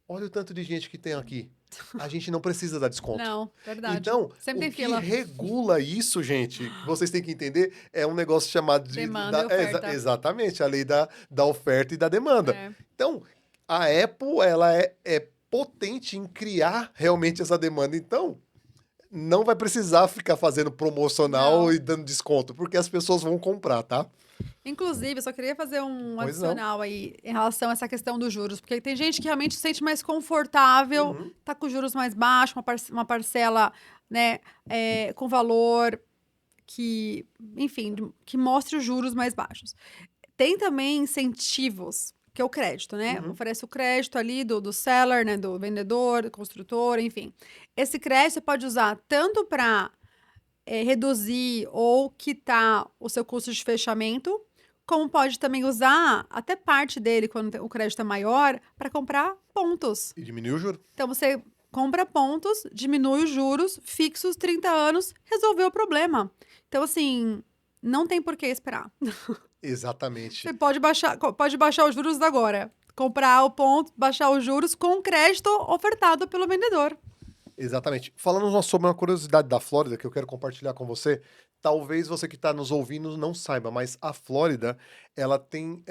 olha o tanto de gente que tem aqui. A gente não precisa dar desconto. Não, verdade. Então, Sempre o tem que fila. regula isso, gente, que vocês têm que entender, é um negócio chamado de... Demanda e oferta. exatamente, a lei da oferta e da demanda. É. Então, a Apple, ela é potente em criar realmente essa demanda. Então, não vai precisar ficar fazendo promocional Não. e dando desconto, porque as pessoas vão comprar, tá? Inclusive, eu só queria fazer um Pois não. adicional aí em relação a essa questão dos juros, porque tem gente que realmente se sente mais confortável, Uhum. tá com juros mais baixos, uma parcela, né, com valor que, enfim, que mostre os juros mais baixos. Tem também incentivos, que é o crédito, né? Uhum. Oferece o crédito ali do seller, né, do vendedor, do construtor, enfim. Esse crédito você pode usar tanto para reduzir ou quitar o seu custo de fechamento, como pode também usar até parte dele, quando o crédito é maior, para comprar pontos. E diminuir o juro. Então, você compra pontos, diminui os juros, fixos, 30 anos, resolveu o problema. Então, assim, não tem por que esperar. Exatamente. Você pode baixar os juros agora. Comprar o ponto, baixar os juros com crédito ofertado pelo vendedor. Exatamente. Falando sobre uma curiosidade da Flórida que eu quero compartilhar com você, talvez você que está nos ouvindo não saiba, mas a Flórida, ela tem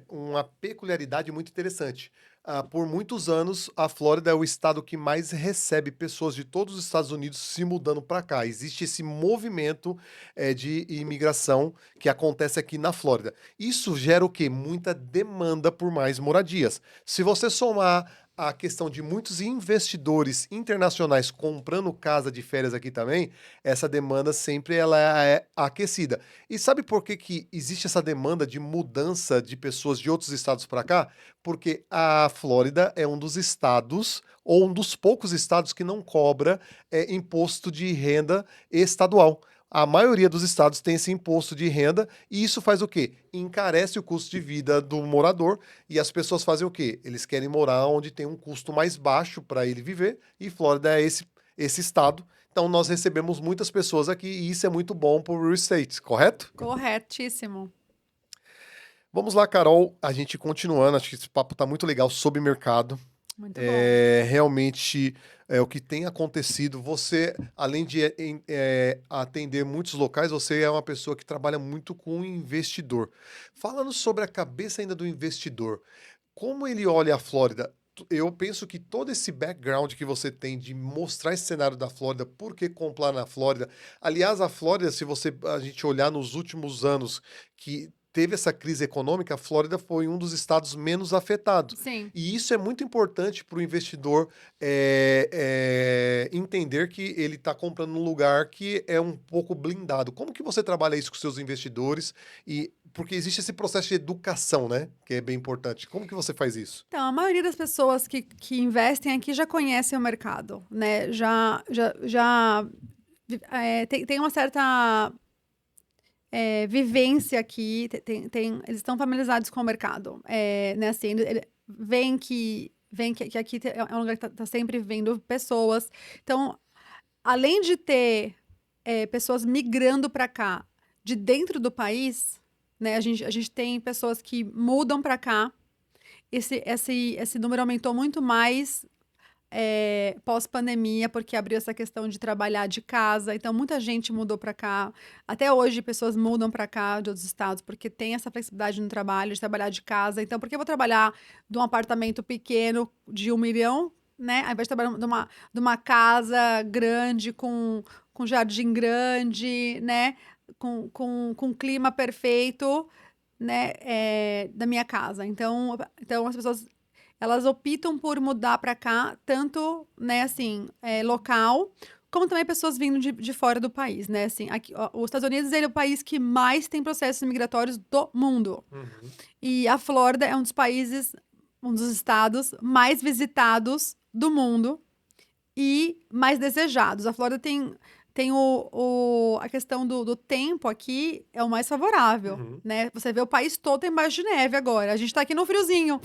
uma peculiaridade muito interessante. Por muitos anos, a Flórida é o estado que mais recebe pessoas de todos os Estados Unidos se mudando para cá. Existe esse movimento de imigração que acontece aqui na Flórida. Isso gera o quê? Muita demanda por mais moradias. Se você somar a questão de muitos investidores internacionais comprando casa de férias aqui também, essa demanda sempre ela é aquecida. E sabe por que existe essa demanda de mudança de pessoas de outros estados para cá? Porque a Flórida é um dos estados, ou um dos poucos estados que não cobra imposto de renda estadual. A maioria dos estados tem esse imposto de renda e isso faz o quê? Encarece o custo de vida do morador e as pessoas fazem o quê? Eles querem morar onde tem um custo mais baixo para ele viver e Flórida é esse estado. Então nós recebemos muitas pessoas aqui e isso é muito bom para o real estate, correto? Corretíssimo. Vamos lá, Carol, a gente continuando, acho que esse papo tá muito legal sobre mercado. Muito bom. Realmente o que tem acontecido. Você, além de atender muitos locais, você é uma pessoa que trabalha muito com o investidor. Falando sobre a cabeça ainda do investidor, como ele olha a Flórida? Eu penso que todo esse background que você tem de mostrar esse cenário da Flórida, por que comprar na Flórida? Aliás, a Flórida, se a gente olhar nos últimos anos que teve essa crise econômica, a Flórida foi um dos estados menos afetados. Sim. E isso é muito importante para o investidor entender que ele está comprando num lugar que é um pouco blindado. Como que você trabalha isso com seus investidores? Porque existe esse processo de educação, né? Que é bem importante. Como que você faz isso? Então, a maioria das pessoas que investem aqui já conhecem o mercado, né? Já tem uma certa vivência aqui, eles estão familiarizados com o mercado. Né, assim, vem que aqui é um lugar que tá sempre vendo pessoas. Então, além de ter pessoas migrando para cá de dentro do país, né, a gente tem pessoas que mudam para cá. Esse número aumentou muito mais pós-pandemia, porque abriu essa questão de trabalhar de casa. Então, muita gente mudou para cá. Até hoje, pessoas mudam para cá de outros estados, porque tem essa flexibilidade no trabalho, de trabalhar de casa. Então, por que eu vou trabalhar de um apartamento pequeno de 1 milhão, né? Ao invés de trabalhar de uma casa grande, com jardim grande, né? Com clima perfeito, né? Da minha casa. Então as pessoas elas optam por mudar para cá, tanto, né, assim, local, como também pessoas vindo de fora do país, né? Assim, aqui, ó, os Estados Unidos ele é o país que mais tem processos migratórios do mundo. Uhum. E a Flórida é um dos estados mais visitados do mundo e mais desejados. A Flórida tem a questão do tempo aqui é o mais favorável, Uhum. né? Você vê o país todo embaixo de neve agora. A gente tá aqui no friozinho.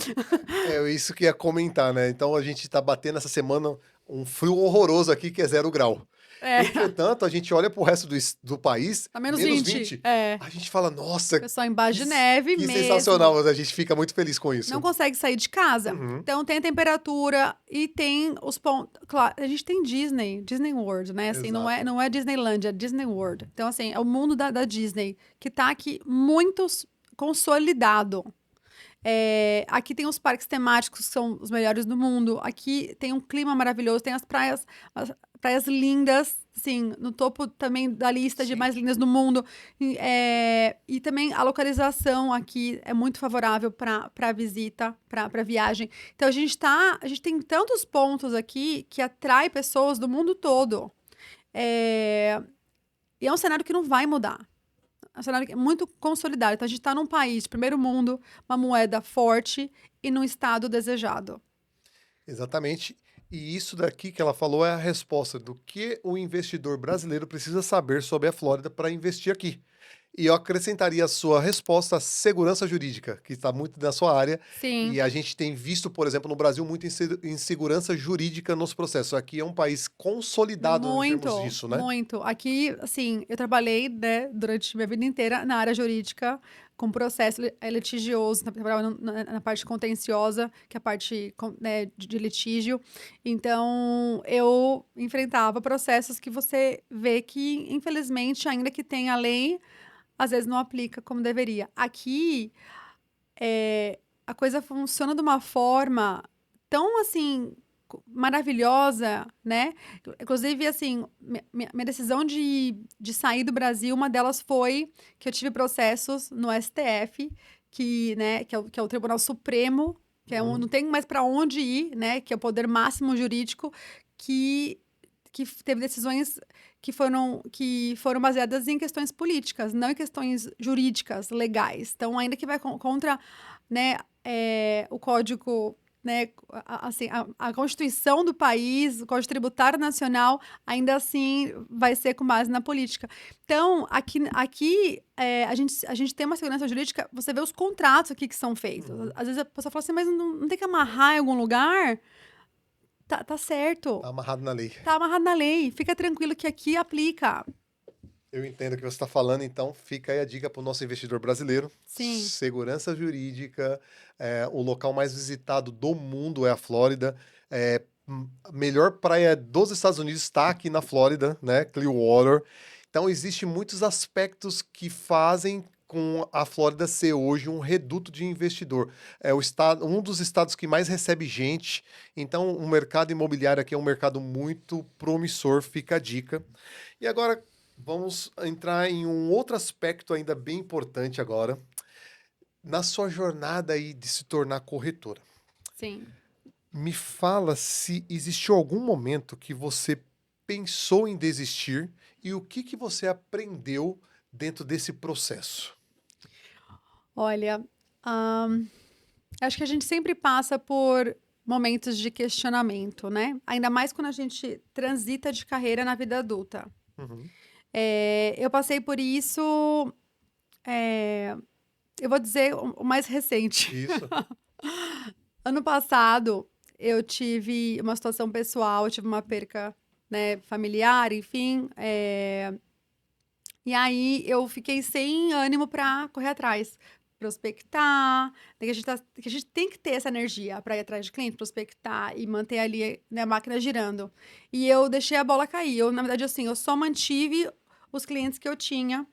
É isso que ia comentar, né? Então a gente tá batendo essa semana um frio horroroso aqui, que é 0 grau. É, Entretanto, a gente olha pro resto do país, tá menos menos 20. 20. É. A gente fala, nossa, Pessoal que, embaixo de neve que mesmo. sensacional. A gente fica muito feliz com Não isso. consegue sair de casa. Uhum. Então tem a temperatura e tem os pontos. Claro, a gente tem Disney World, né? Assim, Exato. não é Disneyland, é Disney World. Então, assim, é o mundo da Disney, que tá aqui muito consolidado. Aqui tem os parques temáticos que são os melhores do mundo. Aqui tem um clima maravilhoso, tem as praias lindas, assim, no topo também da lista de Sim. mais lindas do mundo. E também a localização aqui é muito favorável para visita, para viagem. Então a gente tem tantos pontos aqui que atrai pessoas do mundo todo. E é um cenário que não vai mudar. É um cenário que é muito consolidado. Então a gente está num país de primeiro mundo, uma moeda forte e num estado desejado. Exatamente. E isso daqui que ela falou é a resposta do que o investidor brasileiro precisa saber sobre a Flórida para investir aqui. E eu acrescentaria a sua resposta à segurança jurídica, que está muito na sua área. Sim. E a gente tem visto, por exemplo, no Brasil, muita insegurança jurídica nos processos. Aqui é um país consolidado em termos Muito, disso, né? muito. Aqui, assim, eu trabalhei, né, durante minha vida inteira na área jurídica, com processo litigioso, trabalhava na parte contenciosa, que é a parte, né, de litígio. Então, eu enfrentava processos que você vê que, infelizmente, ainda que tenha lei, às vezes não aplica como deveria. Aqui, a coisa funciona de uma forma tão, assim, maravilhosa, né? Inclusive, assim, minha decisão de sair do Brasil, uma delas foi que eu tive processos no STF, né, que é o Tribunal Supremo, Uhum. não tem mais para onde ir, né? Que é o poder máximo jurídico, que, que teve decisões que foram baseadas em questões políticas, não em questões jurídicas, legais. Então, ainda que vai contra, né, o código, né, assim, a Constituição do país, o Código Tributário Nacional, ainda assim vai ser com base na política. Então, aqui a gente tem uma segurança jurídica, você vê os contratos aqui que são feitos. Uhum. Às vezes a pessoa fala assim, mas não tem que amarrar em algum lugar? Tá certo. Tá amarrado na lei. Tá amarrado na lei. Fica tranquilo que aqui aplica. Eu entendo o que você está falando, então fica aí a dica para o nosso investidor brasileiro. Sim. Segurança jurídica, o local mais visitado do mundo é a Flórida. A melhor praia dos Estados Unidos está aqui na Flórida, né? Clearwater. Então, existem muitos aspectos que fazem com a Flórida ser hoje um reduto de investidor. É um dos estados que mais recebe gente. Então, o mercado imobiliário aqui é um mercado muito promissor, fica a dica. E agora, vamos entrar em um outro aspecto ainda bem importante agora, na sua jornada aí de se tornar corretora. Sim. Me fala se existiu algum momento que você pensou em desistir e o que você aprendeu dentro desse processo. Olha, acho que a gente sempre passa por momentos de questionamento, né? Ainda mais quando a gente transita de carreira na vida adulta. Uhum. Eu passei por isso, eh, eu vou dizer o mais recente. Isso. Ano passado, eu tive uma situação pessoal, eu tive uma perca, né, familiar, enfim, e aí eu fiquei sem ânimo para correr atrás, prospectar, que a gente tem que ter essa energia para ir atrás de cliente, prospectar e manter ali, né, a máquina girando. E eu deixei a bola cair. Eu, na verdade, assim, eu só mantive os clientes que eu tinha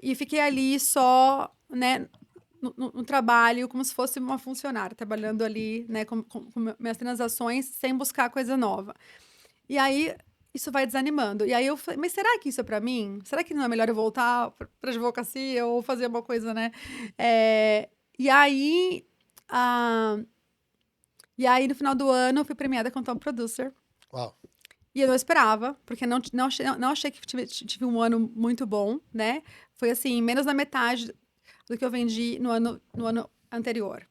e fiquei ali só, né, no trabalho, como se fosse uma funcionária, trabalhando ali, né, com minhas transações, sem buscar coisa nova. E aí, isso vai desanimando. E aí eu falei, mas será que isso é pra mim? Será que não é melhor eu voltar pra advocacia ou fazer uma coisa, né? É, e aí, ah, e aí, no final do ano, eu fui premiada como top producer. Uau. E eu não esperava, porque não achei que tive um ano muito bom, né? Foi assim, menos da metade do que eu vendi no ano anterior.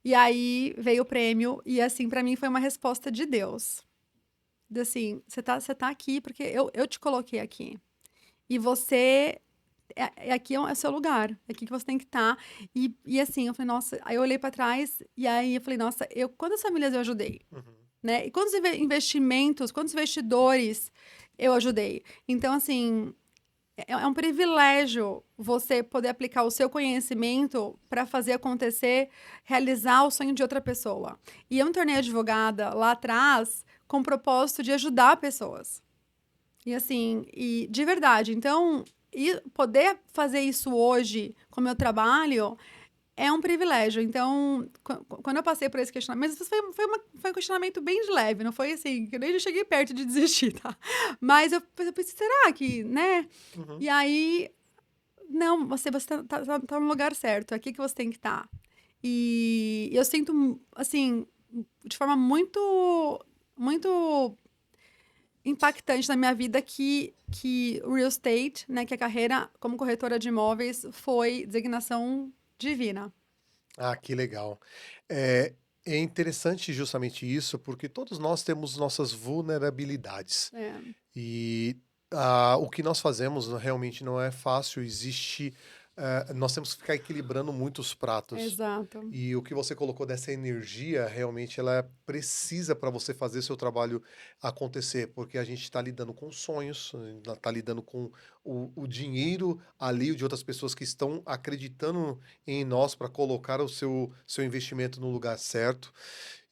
E aí veio o prêmio, e assim, pra mim foi uma resposta de Deus. Assim, você tá aqui porque eu te coloquei aqui. E você. Aqui é o seu lugar, é aqui que você tem que estar. E assim, eu falei, nossa. Aí eu olhei pra trás e aí eu falei, nossa, quantas famílias eu ajudei? Uhum. Né? E quantos investimentos, quantos investidores eu ajudei? Então, assim, é um privilégio você poder aplicar o seu conhecimento para fazer acontecer, realizar o sonho de outra pessoa. E eu me tornei advogada lá atrás com o propósito de ajudar pessoas. E assim, e de verdade. Então, e poder fazer isso hoje com o meu trabalho é um privilégio. Então, quando eu passei por esse questionamento, mas foi um questionamento bem de leve, não foi assim, que eu nem cheguei perto de desistir, tá? Mas eu pensei, será que, né? Uhum. E aí, não, você tá no lugar certo, é aqui que você tem que estar. E eu sinto, assim, de forma muito impactante na minha vida que o real estate, né, que a carreira como corretora de imóveis foi designação divina. Ah, que legal. É, é interessante justamente isso, porque todos nós temos nossas vulnerabilidades. É, E o que nós fazemos realmente não é fácil, existe. Nós temos que ficar equilibrando muitos pratos. exato. E o que você colocou dessa energia, realmente, ela precisa para você fazer seu trabalho acontecer, porque a gente está lidando com sonhos, está lidando com o dinheiro ali de outras pessoas que estão acreditando em nós para colocar o seu investimento no lugar certo.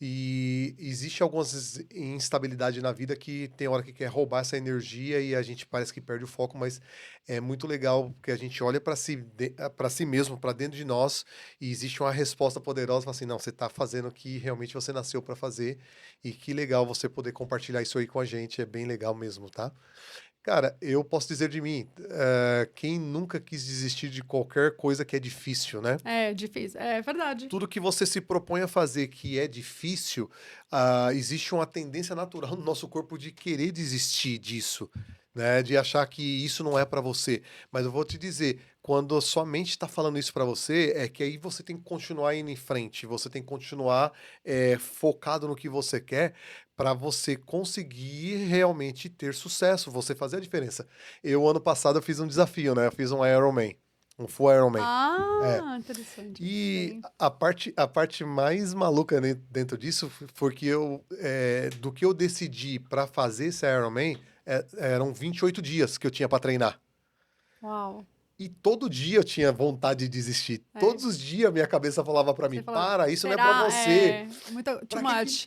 E existe algumas instabilidade na vida que tem hora que quer roubar essa energia e a gente parece que perde o foco, mas é muito legal porque a gente olha para si mesmo, para dentro de nós, e existe uma resposta poderosa, fala assim, não, você está fazendo o que realmente você nasceu para fazer, e que legal você poder compartilhar isso aí com a gente, é bem legal mesmo, tá? Cara, eu posso dizer de mim, quem nunca quis desistir de qualquer coisa que é difícil, né? É difícil. É verdade. Tudo que você se propõe a fazer que é difícil, existe uma tendência natural no nosso corpo de querer desistir disso, né? De achar que isso não é para você. Mas eu vou te dizer, quando a sua mente está falando isso para você, é que aí você tem que continuar indo em frente, você tem que continuar focado no que você quer para você conseguir realmente ter sucesso, você fazer a diferença. Eu, ano passado, eu fiz um desafio, né? Eu fiz um Ironman, um full Ironman. É. Ah, interessante. E Sei. a parte mais maluca dentro disso foi que do que eu decidi para fazer esse Ironman, eram 28 dias que eu tinha para treinar. Uau. E todo dia eu tinha vontade de desistir. É. Todos os dias minha cabeça falava para mim: Você fala, para, isso não é para será? você. É muito too Para que much.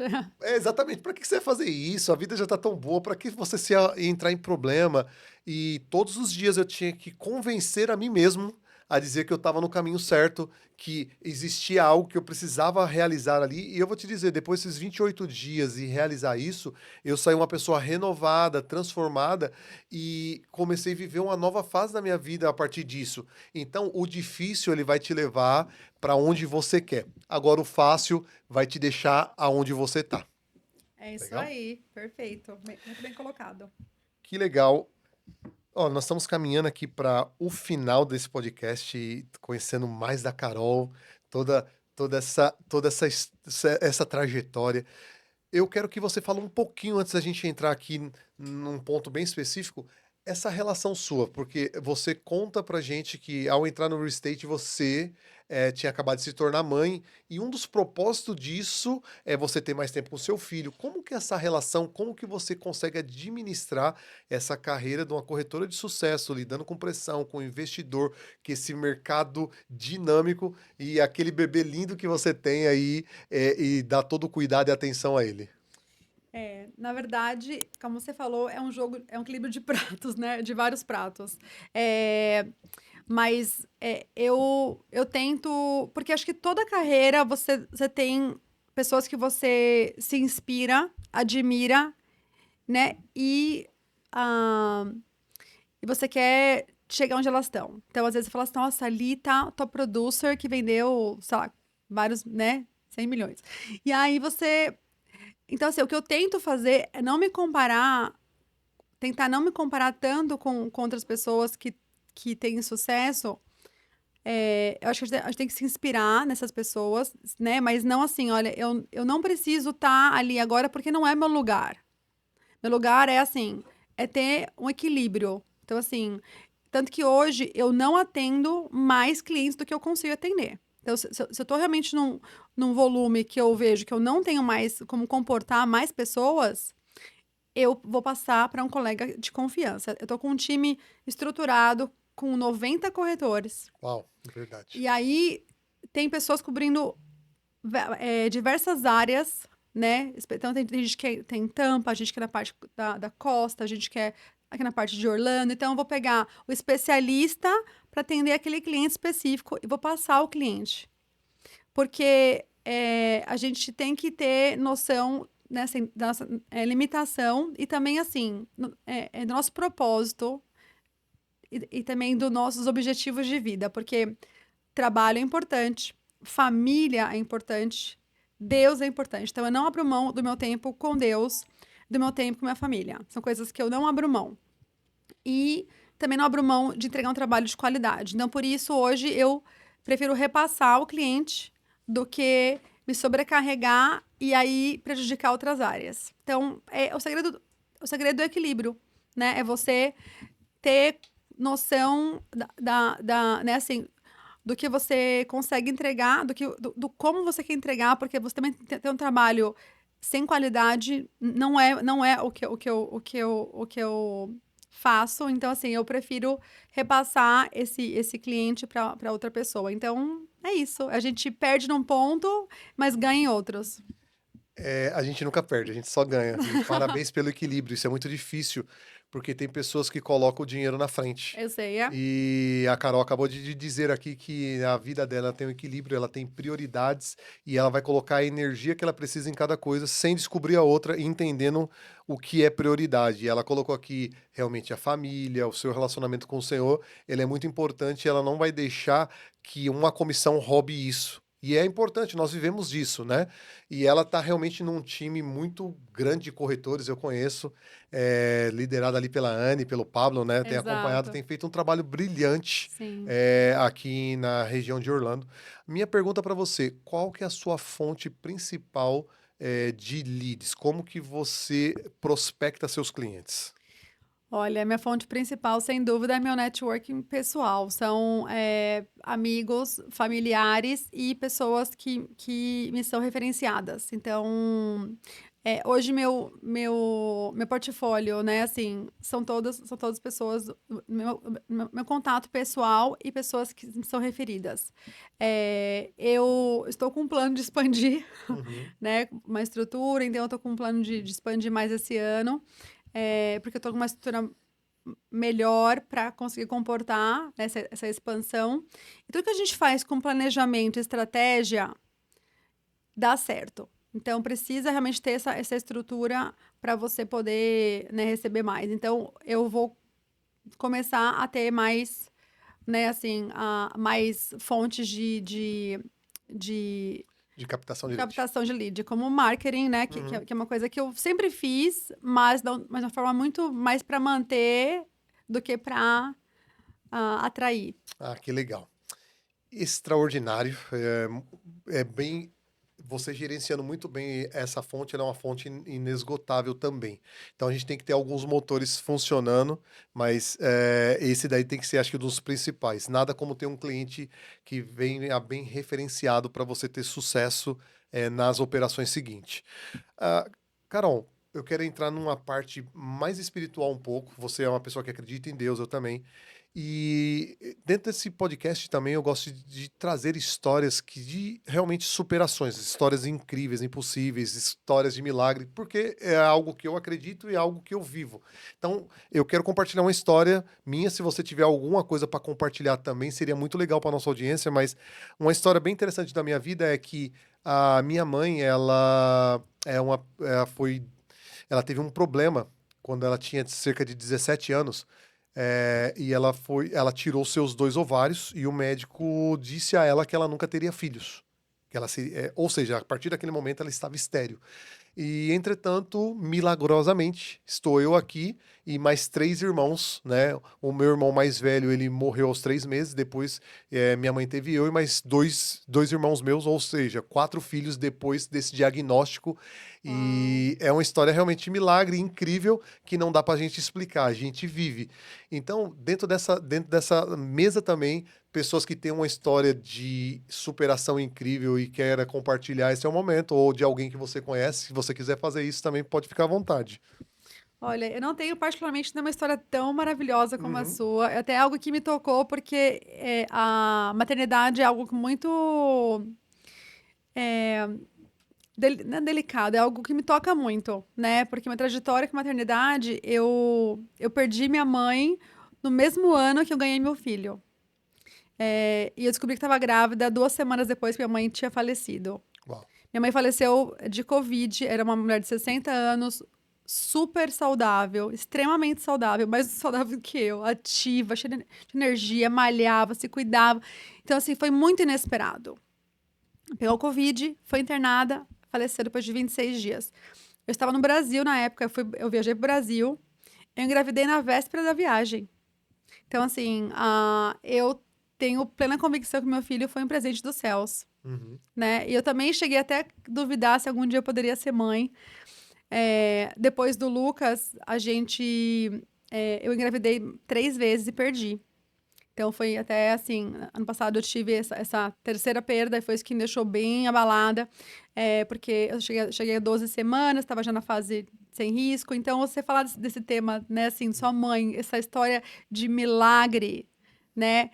exatamente, para que você vai fazer isso? A vida já tá tão boa, para que você entrar em problema? E todos os dias eu tinha que convencer a mim mesmo a dizer que eu estava no caminho certo, que existia algo que eu precisava realizar ali. E eu vou te dizer, depois desses 28 dias e realizar isso, eu saí uma pessoa renovada, transformada e comecei a viver uma nova fase da minha vida a partir disso. Então, o difícil ele vai te levar para onde você quer. Agora, o fácil vai te deixar aonde você tá. É isso Legal? aí. Perfeito. Muito bem colocado. Que legal. Ó, nós estamos caminhando aqui para o final desse podcast, conhecendo mais da Carol, toda essa trajetória. Eu quero que você fale um pouquinho antes da gente entrar aqui num ponto bem específico, essa relação sua, porque você conta pra gente que ao entrar no real estate você tinha acabado de se tornar mãe, e um dos propósitos disso é você ter mais tempo com seu filho. Como que é essa relação, como que você consegue administrar essa carreira de uma corretora de sucesso, lidando com pressão, com investidor, que esse mercado dinâmico e aquele bebê lindo que você tem aí, e dá todo o cuidado e atenção a ele? Na verdade, como você falou, é um jogo, é um equilíbrio de pratos, né? De vários pratos. É, mas eu tento. Porque acho que toda carreira você tem pessoas que você se inspira, admira, né? E você quer chegar onde elas estão. Então, às vezes, você fala assim: nossa, ali tá o top producer que vendeu, sei lá, vários, né? 100 milhões. E aí você. Então, assim, o que eu tento fazer é não me comparar, tentar não me comparar tanto com outras pessoas que têm sucesso. Eu acho que a gente tem que se inspirar nessas pessoas, né? Mas não assim, olha, eu não preciso estar ali agora porque não é meu lugar. Meu lugar é assim, é ter um equilíbrio. Então, assim, tanto que hoje eu não atendo mais clientes do que eu consigo atender. Então, se eu tô realmente num volume que eu vejo que eu não tenho mais como comportar mais pessoas, eu vou passar para um colega de confiança. Eu tô com um time estruturado com 90 corretores. Uau, verdade. E aí tem pessoas cobrindo diversas áreas, né? Então tem gente que tem Tampa, a gente que é na parte da costa, a gente que é aqui na parte de Orlando. Então eu vou pegar o especialista para atender aquele cliente específico e vou passar o cliente. Porque a gente tem que ter noção nessa da nossa limitação e também, assim, do nosso propósito e também dos nossos objetivos de vida. Porque trabalho é importante, família é importante, Deus é importante. Então, eu não abro mão do meu tempo com Deus, do meu tempo com minha família. São coisas que eu não abro mão. E também não abro mão de entregar um trabalho de qualidade. Então, por isso, hoje eu prefiro repassar o cliente do que me sobrecarregar e aí prejudicar outras áreas. Então, o segredo é o equilíbrio, né? É você ter noção né, assim, do que você consegue entregar, do como você quer entregar, porque você também tem um trabalho sem qualidade, não é o que eu faço. Então, assim, eu prefiro repassar esse cliente para outra pessoa. Então, é isso. A gente perde num ponto, mas ganha em outros. A gente nunca perde, a gente só ganha. E parabéns pelo equilíbrio, isso é muito difícil, porque tem pessoas que colocam o dinheiro na frente. Eu sei, é. E a Carol acabou de dizer aqui que a vida dela tem um equilíbrio, ela tem prioridades e ela vai colocar a energia que ela precisa em cada coisa, sem descobrir a outra e entendendo o que é prioridade. E ela colocou aqui realmente a família, o seu relacionamento com o Senhor, ele é muito importante, e ela não vai deixar que uma comissão roube isso. E é importante, nós vivemos disso, né? E ela tá realmente num time muito grande de corretores, eu conheço, liderado ali pela Anne, pelo Pablo, né? Tem acompanhado, Exato. tem feito um trabalho brilhante Sim. aqui na região de Orlando. Minha pergunta para você, qual que é a sua fonte principal de leads? Como que você prospecta seus clientes? Olha, minha fonte principal, sem dúvida, é meu networking pessoal. São amigos, familiares e pessoas que me são referenciadas. Então, hoje meu portfólio, né, assim, são todas pessoas, meu contato pessoal e pessoas que me são referidas. Eu estou com um plano de expandir, Uhum. né, uma estrutura, então eu estou com um plano de expandir mais esse ano. Porque eu tô com uma estrutura melhor para conseguir comportar, né, essa expansão. E tudo que a gente faz com planejamento e estratégia dá certo. Então, precisa realmente ter essa estrutura para você poder, né, receber mais. Então, eu vou começar a ter mais, né, assim, mais fontes de De captação de de lead. captação de lead, como marketing, né? Que, que, Uhum. é que é uma coisa que eu sempre fiz, mas de uma forma muito mais para manter do que para atrair. Ah, que legal. Extraordinário. É bem você gerenciando muito bem essa fonte, ela é uma fonte inesgotável também. Então a gente tem que ter alguns motores funcionando, mas esse daí tem que ser, acho que, um dos principais. Nada como ter um cliente que venha bem referenciado para você ter sucesso nas operações seguintes. Ah, Carol, eu quero entrar numa parte mais espiritual um pouco. Você é uma pessoa que acredita em Deus, eu também. E dentro desse podcast também eu gosto de trazer histórias de realmente superações, histórias incríveis, impossíveis, histórias de milagre, porque é algo que eu acredito e é algo que eu vivo. Então, eu quero compartilhar uma história minha. Se você tiver alguma coisa para compartilhar também, seria muito legal para nossa audiência. Mas uma história bem interessante da minha vida é que a minha mãe, ela teve um problema quando ela tinha cerca de 17 anos. E ela tirou seus 2 ovários e o médico disse a ela que ela nunca teria filhos. Ou seja, a partir daquele momento ela estava estéril. E, entretanto, milagrosamente, estou eu aqui e mais 3 irmãos, né? O meu irmão mais velho, ele morreu aos 3 meses. Depois, minha mãe teve eu e mais dois irmãos meus, ou seja, 4 filhos depois desse diagnóstico. Uau. E é uma história realmente de milagre, incrível, que não dá pra gente explicar, a gente vive. Então, dentro dessa mesa também, pessoas que têm uma história de superação incrível e queira compartilhar, esse é o momento, ou de alguém que você conhece, se você quiser fazer isso também pode ficar à vontade. Olha, eu não tenho particularmente nenhuma história tão maravilhosa como a Uhum, sua. É até algo que me tocou, porque a maternidade é algo muito é, não é delicado, é algo que me toca muito, né? Porque minha trajetória com maternidade, eu perdi minha mãe no mesmo ano que eu ganhei meu filho. E eu descobri que estava grávida 2 semanas depois que minha mãe tinha falecido. uau. Minha mãe faleceu de Covid, era uma mulher de 60 anos, super saudável, extremamente saudável, mais saudável que eu, ativa, cheia de energia, malhava, se cuidava. Então, assim, foi muito inesperado. Pegou Covid, foi internada, faleceu depois de 26 dias. Eu estava no Brasil na época, eu viajei pro Brasil, eu engravidei na véspera da viagem. Então, assim, eu tenho plena convicção que meu filho foi um presente dos céus, Uhum. né? E eu também cheguei até a duvidar se algum dia eu poderia ser mãe. Depois do Lucas, eu engravidei 3 vezes e perdi. Então foi até assim, ano passado eu tive essa terceira perda e foi isso que me deixou bem abalada, porque eu cheguei a 12 semanas, estava já na fase sem risco. Então você falar desse tema, né, assim, sua mãe, essa história de milagre, né,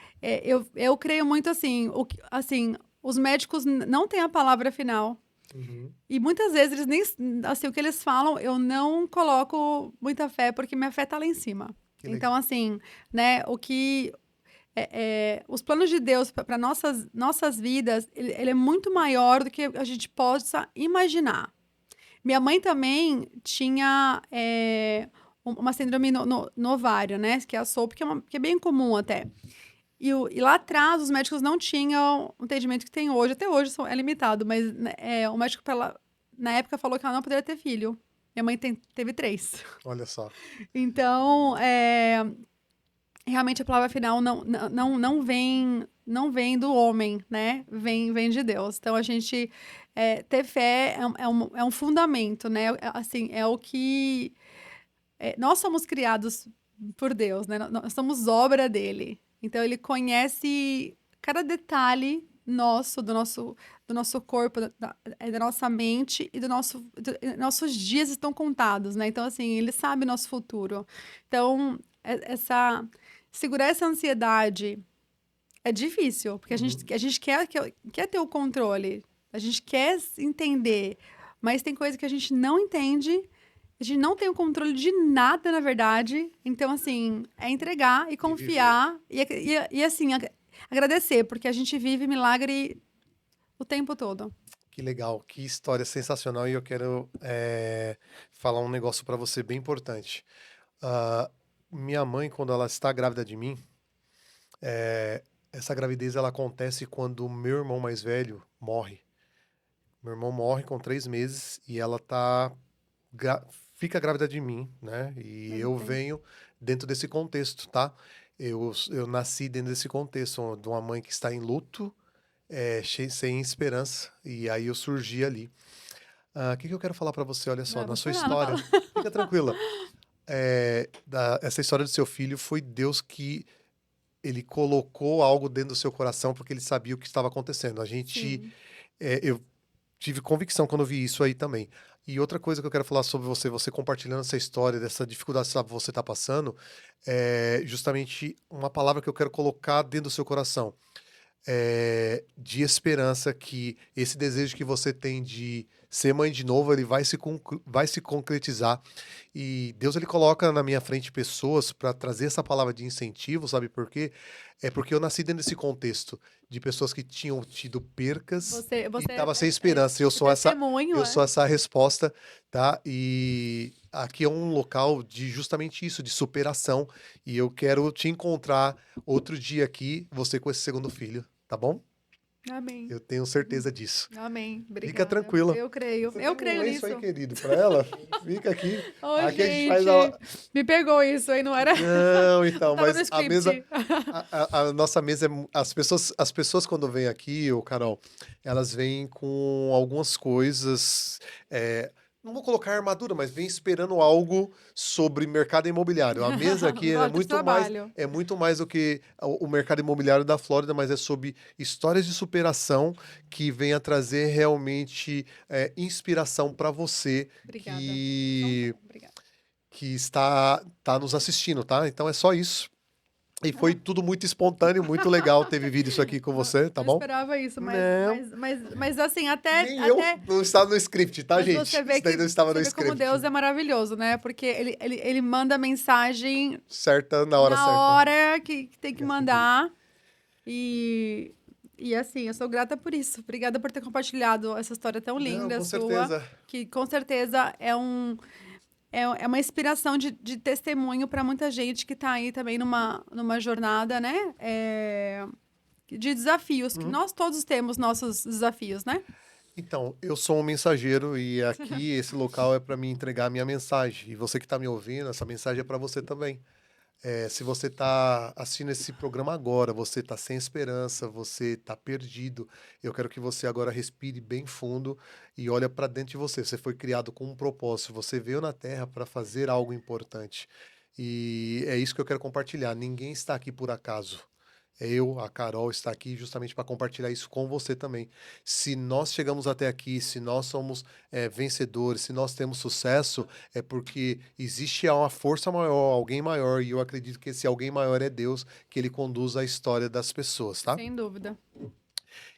eu creio muito assim, assim, os médicos não têm a palavra final. Uhum. E muitas vezes eles nem, assim, o que eles falam, eu não coloco muita fé, porque minha fé tá lá em cima. Que Então, legal. assim, né, os planos de Deus para nossas vidas, ele é muito maior do que a gente possa imaginar. Minha mãe também tinha uma síndrome no ovário, né? Que é a SOP, que é bem comum até. E lá atrás, os médicos não tinham o entendimento que tem hoje. Até hoje é limitado, mas né, o médico, na época, falou que ela não poderia ter filho. Minha mãe teve 3. Olha só. Então, realmente a palavra final não vem do homem, né? Vem de Deus. Então, a gente ter fé é um fundamento, né? Assim, é o que... nós somos criados por Deus, né? Nós somos obra dele. Então, ele conhece cada detalhe do nosso corpo, da nossa mente e nossos dias estão contados, né? Então, assim, ele sabe nosso futuro. Então, segurar essa ansiedade é difícil, porque a Uhum. gente, a gente quer ter o controle, a gente quer entender, mas tem coisa que a gente não entende, a gente não tem o controle de nada, na verdade. Então, assim, é entregar e E viver. confiar e assim, agradecer, porque a gente vive milagre o tempo todo. Que legal, que história sensacional. E eu quero falar um negócio para você bem importante. Ah, Minha mãe, quando ela está grávida de mim, essa gravidez ela acontece quando o meu irmão mais velho morre. Meu irmão morre com 3 meses e ela gra- fica grávida de mim, né? E eu Eita. venho dentro desse contexto, tá? Eu nasci dentro desse contexto, de uma mãe que está em luto, sem esperança, e aí eu surgi ali. O que eu quero falar para você? Olha só, Não, na pode sua falar, não história, fala. fica tranquila. Essa história do seu filho foi Deus que ele colocou algo dentro do seu coração porque ele sabia o que estava acontecendo. Sim. Eu tive convicção quando eu vi isso aí também. E outra coisa que eu quero falar sobre você, você compartilhando essa história, dessa dificuldade que você está passando, é justamente uma palavra que eu quero colocar dentro do seu coração. De esperança que esse desejo que você tem de ser mãe de novo, ele vai se concretizar. E Deus ele coloca na minha frente pessoas para trazer essa palavra de incentivo, sabe por quê? É porque eu nasci dentro desse contexto de pessoas que tinham tido percas e Você estava sem esperança. é testemunho, Eu é. sou essa resposta, tá? E aqui é um local de justamente isso, de superação. E eu quero te encontrar outro dia aqui, você com esse segundo filho, tá bom? Amém. Eu tenho certeza disso. Amém. Fica Obrigada. tranquila. Eu creio. Você Eu tem um creio lenço aí, nisso. querido, para ela? Fica aqui. Ô, Aqui a gente faz gente, me pegou isso aí, não era? Não, Não então, tava no mas a mesa, script. a nossa mesa, as pessoas quando vêm aqui, ô Carol, elas vêm com algumas coisas, não vou colocar armadura, mas vêm esperando algo sobre mercado imobiliário. A mesa aqui Lote de trabalho. é muito mais do que o mercado imobiliário da Flórida, mas é sobre histórias de superação que vem a trazer realmente inspiração para você Obrigada. Então tá que bom, obrigada. tá nos assistindo, tá? Então é só isso. E foi Ah, tudo muito espontâneo, muito legal ter vivido isso aqui com você, tá não bom? esperava isso, Não, mas assim, nem eu até, não estava no script, tá, mas gente? você vê Isso daí que, não estava você no vê como Deus script. é maravilhoso, né? Porque ele manda mensagem Certa, na hora na certa. hora que tem que mandar. E, e assim, eu sou grata por isso. Obrigada por ter compartilhado essa história tão Não, linda com sua, certeza. que com certeza é uma inspiração de testemunho para muita gente que está aí também numa jornada, né? De desafios, que Uhum. nós todos temos nossos desafios, né? Então, eu sou um mensageiro e aqui esse local é para me entregar a minha mensagem. E você que está me ouvindo, essa mensagem é para você também. Se você está assistindo esse programa agora, você está sem esperança, você está perdido, eu quero que você agora respire bem fundo e olhe para dentro de você. Você foi criado com um propósito, você veio na Terra para fazer algo importante. E é isso que eu quero compartilhar. Ninguém está aqui por acaso. Eu, a Carol, está aqui justamente para compartilhar isso com você também. Se nós chegamos até aqui, se nós somos vencedores, se nós temos sucesso, é porque existe uma força maior, alguém maior, e eu acredito que esse alguém maior é Deus, que ele conduz a história das pessoas, tá? Sem dúvida.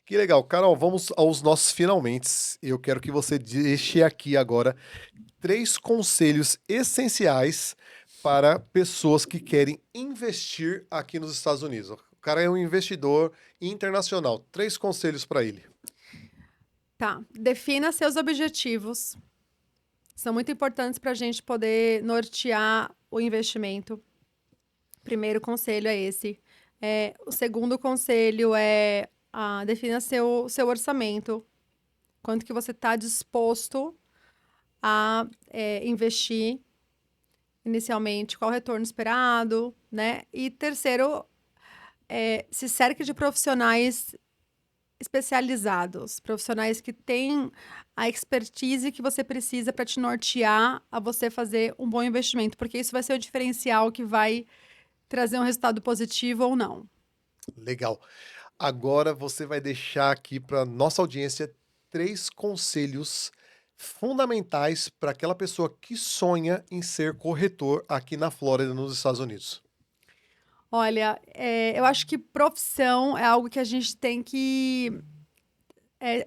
Que legal. Carol, vamos aos nossos finalmente. Eu quero que você deixe aqui agora 3 conselhos essenciais para pessoas que querem investir aqui nos Estados Unidos. O cara é um investidor internacional. 3 conselhos para ele. Tá. Defina seus objetivos. São muito importantes para a gente poder nortear o investimento. Primeiro conselho é esse. O segundo conselho é defina seu orçamento. Quanto que você está disposto a investir inicialmente, qual o retorno esperado, né? E terceiro, se cerque de profissionais especializados, profissionais que têm a expertise que você precisa para te nortear a você fazer um bom investimento, porque isso vai ser o diferencial que vai trazer um resultado positivo ou não. Legal. Agora você vai deixar aqui para nossa audiência 3 conselhos fundamentais para aquela pessoa que sonha em ser corretor aqui na Flórida, nos Estados Unidos. Olha, eu acho que profissão é algo que a gente tem que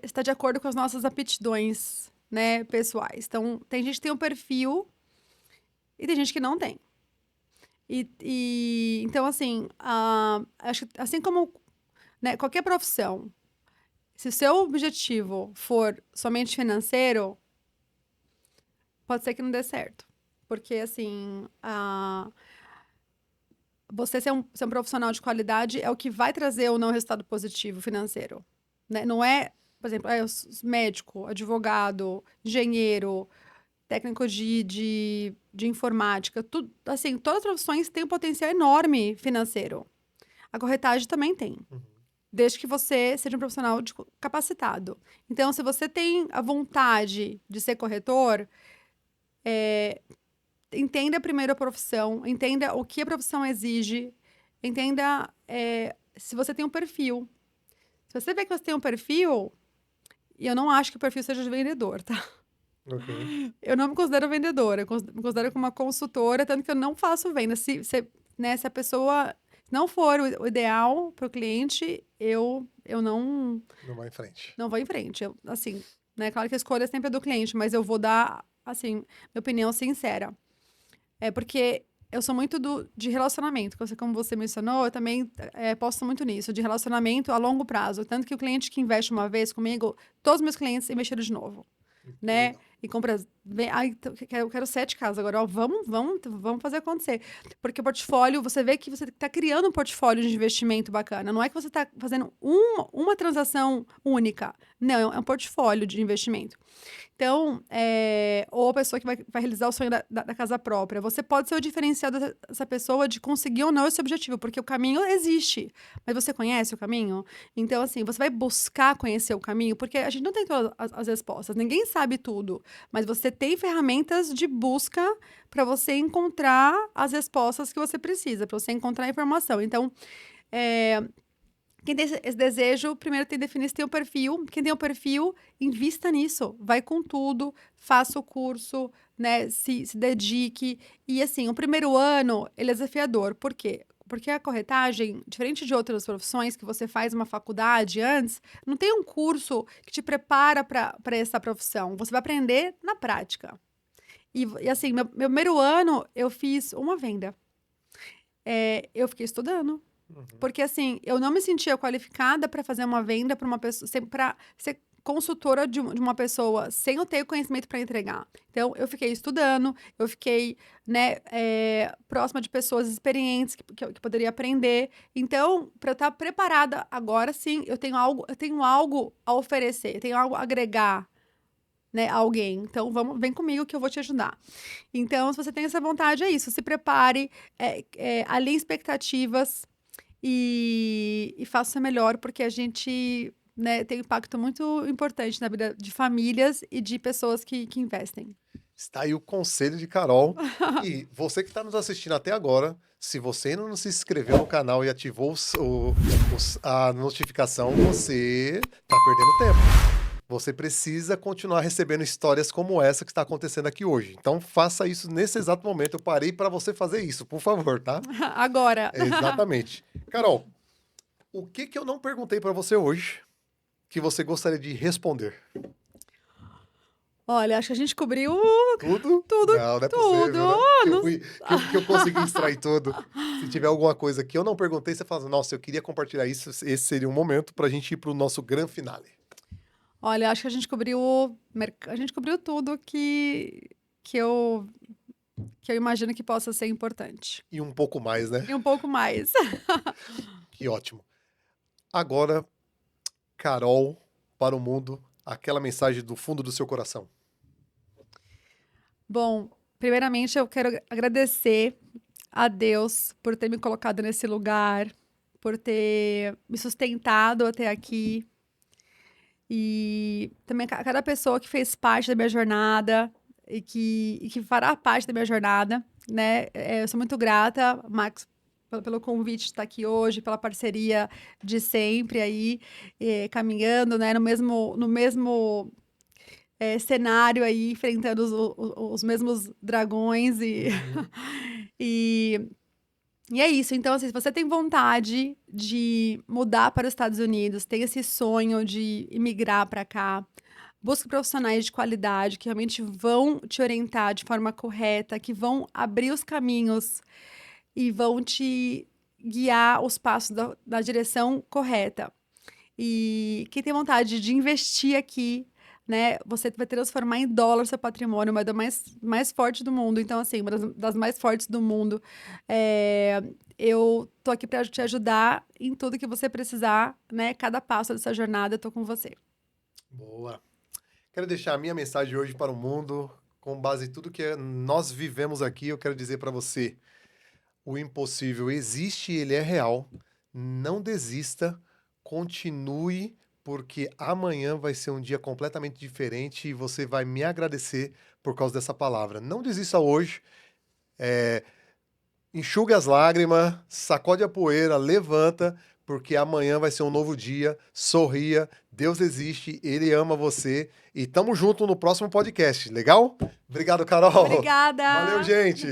estar de acordo com as nossas aptidões, né, pessoais. Então, tem gente que tem um perfil e tem gente que não tem. Então, assim, acho que assim como, né, qualquer profissão, se o seu objetivo for somente financeiro, pode ser que não dê certo. Porque, assim, você ser um profissional de qualidade é o que vai trazer ou não resultado positivo financeiro. Né? Não é, por exemplo, médico, advogado, engenheiro, técnico de informática, tudo, assim, todas as profissões têm um potencial enorme financeiro. A corretagem também tem. desde que você seja um profissional capacitado. Então, se você tem a vontade de ser corretor, entenda primeiro a profissão, entenda o que a profissão exige, entenda se você tem um perfil. Se você vê que você tem um perfil, e eu não acho que o perfil seja de vendedor, tá? Ok. Eu não me considero vendedora, me considero como uma consultora, tanto que eu não faço venda. Se a pessoa não for o ideal para o cliente, eu Não vai em frente. não vou em frente. Assim, né? Claro que a escolha sempre é do cliente, mas eu vou dar, assim, minha opinião sincera. É porque eu sou muito de relacionamento. Como você mencionou, eu também posto muito nisso, de relacionamento a longo prazo. Tanto que o cliente que investe uma vez comigo, todos os meus clientes investiram de novo, né? Legal. E compra. Ai, eu quero 7 casas agora. Ó, vamos fazer acontecer. Porque o portfólio, você vê que você está criando um portfólio de investimento bacana. Não é que você está fazendo uma transação única. Não, é um portfólio de investimento. Então, ou a pessoa que vai realizar o sonho da casa própria. Você pode ser o diferencial dessa pessoa de conseguir ou não esse objetivo, porque o caminho existe. Mas você conhece o caminho? Então, assim, você vai buscar conhecer o caminho, porque a gente não tem todas as respostas, ninguém sabe tudo. Mas você tem ferramentas de busca para você encontrar as respostas que você precisa, para você encontrar a informação. Então, quem tem esse desejo, primeiro tem que definir se tem um perfil. Quem tem um perfil, invista nisso. Vai com tudo, faça o curso, né? Se dedique. E assim, o primeiro ano, ele é desafiador. Por quê? Porque a corretagem, diferente de outras profissões que você faz uma faculdade antes, não tem um curso que te prepara para essa profissão. Você vai aprender na prática. E assim, meu primeiro ano, eu fiz uma venda. Eu fiquei estudando. Uhum. Porque, assim, eu não me sentia qualificada para fazer uma venda para uma pessoa, para ser consultora de uma pessoa sem eu ter o conhecimento para entregar. Então, eu fiquei estudando, eu fiquei, né, próxima de pessoas experientes que poderia aprender. Então, para eu estar preparada agora, sim, eu tenho algo a oferecer, eu tenho algo a agregar, né, a alguém. Então, vem comigo que eu vou te ajudar. Então, se você tem essa vontade, é isso. Se prepare, alinhe expectativas e faça o seu melhor, porque a gente, né, tem um impacto muito importante na vida de famílias e de pessoas que investem. Está aí o conselho de Carol. E você que está nos assistindo até agora, se você ainda não se inscreveu no canal e ativou a notificação, você está perdendo tempo. Você precisa continuar recebendo histórias como essa que está acontecendo aqui hoje. Então faça isso nesse exato momento. Eu parei para você fazer isso, por favor, tá? Agora. Exatamente. Carol, o que eu não perguntei para você hoje que você gostaria de responder? Olha, acho que a gente cobriu Tudo? tudo, Não, não é tudo. possível, né? Oh, Que eu não- fui, que eu consegui extrair tudo. Se tiver alguma coisa que eu não perguntei, você fala, nossa, eu queria compartilhar isso, esse seria um momento para a gente ir para o nosso grande finale. Olha, acho que a gente cobriu tudo que eu, que eu imagino que possa ser importante. E um pouco mais, né? E um pouco mais. Que ótimo. Agora, Carol, para o mundo, aquela mensagem do fundo do seu coração. Bom, primeiramente eu quero agradecer a Deus por ter me colocado nesse lugar, por ter me sustentado até aqui. E também a cada pessoa que fez parte da minha jornada e que fará parte da minha jornada, né? Eu sou muito grata, Max, pelo convite de estar aqui hoje, pela parceria de sempre aí, caminhando, né? No mesmo cenário aí, enfrentando os mesmos dragões Uhum. e e é isso. Então, assim, se você tem vontade de mudar para os Estados Unidos, tem esse sonho de imigrar para cá, busque profissionais de qualidade que realmente vão te orientar de forma correta, que vão abrir os caminhos e vão te guiar os passos da direção correta. E quem tem vontade de investir aqui, né? Você vai transformar em dólar seu patrimônio, uma das mais fortes do mundo. Então, assim, uma das mais fortes do mundo. Eu tô aqui para te ajudar em tudo que você precisar, né? Cada passo dessa jornada, eu tô com você. Boa. Quero deixar a minha mensagem hoje para o mundo, com base em tudo que nós vivemos aqui. Eu quero dizer para você: o impossível existe, ele é real. Não desista. continue, porque amanhã vai ser um dia completamente diferente e você vai me agradecer por causa dessa palavra. Não desista hoje. Enxuga as lágrimas, sacode a poeira, levanta, porque amanhã vai ser um novo dia. Sorria, Deus existe, Ele ama você. E tamo junto no próximo podcast, legal? Obrigado, Carol. Obrigada! Valeu, gente!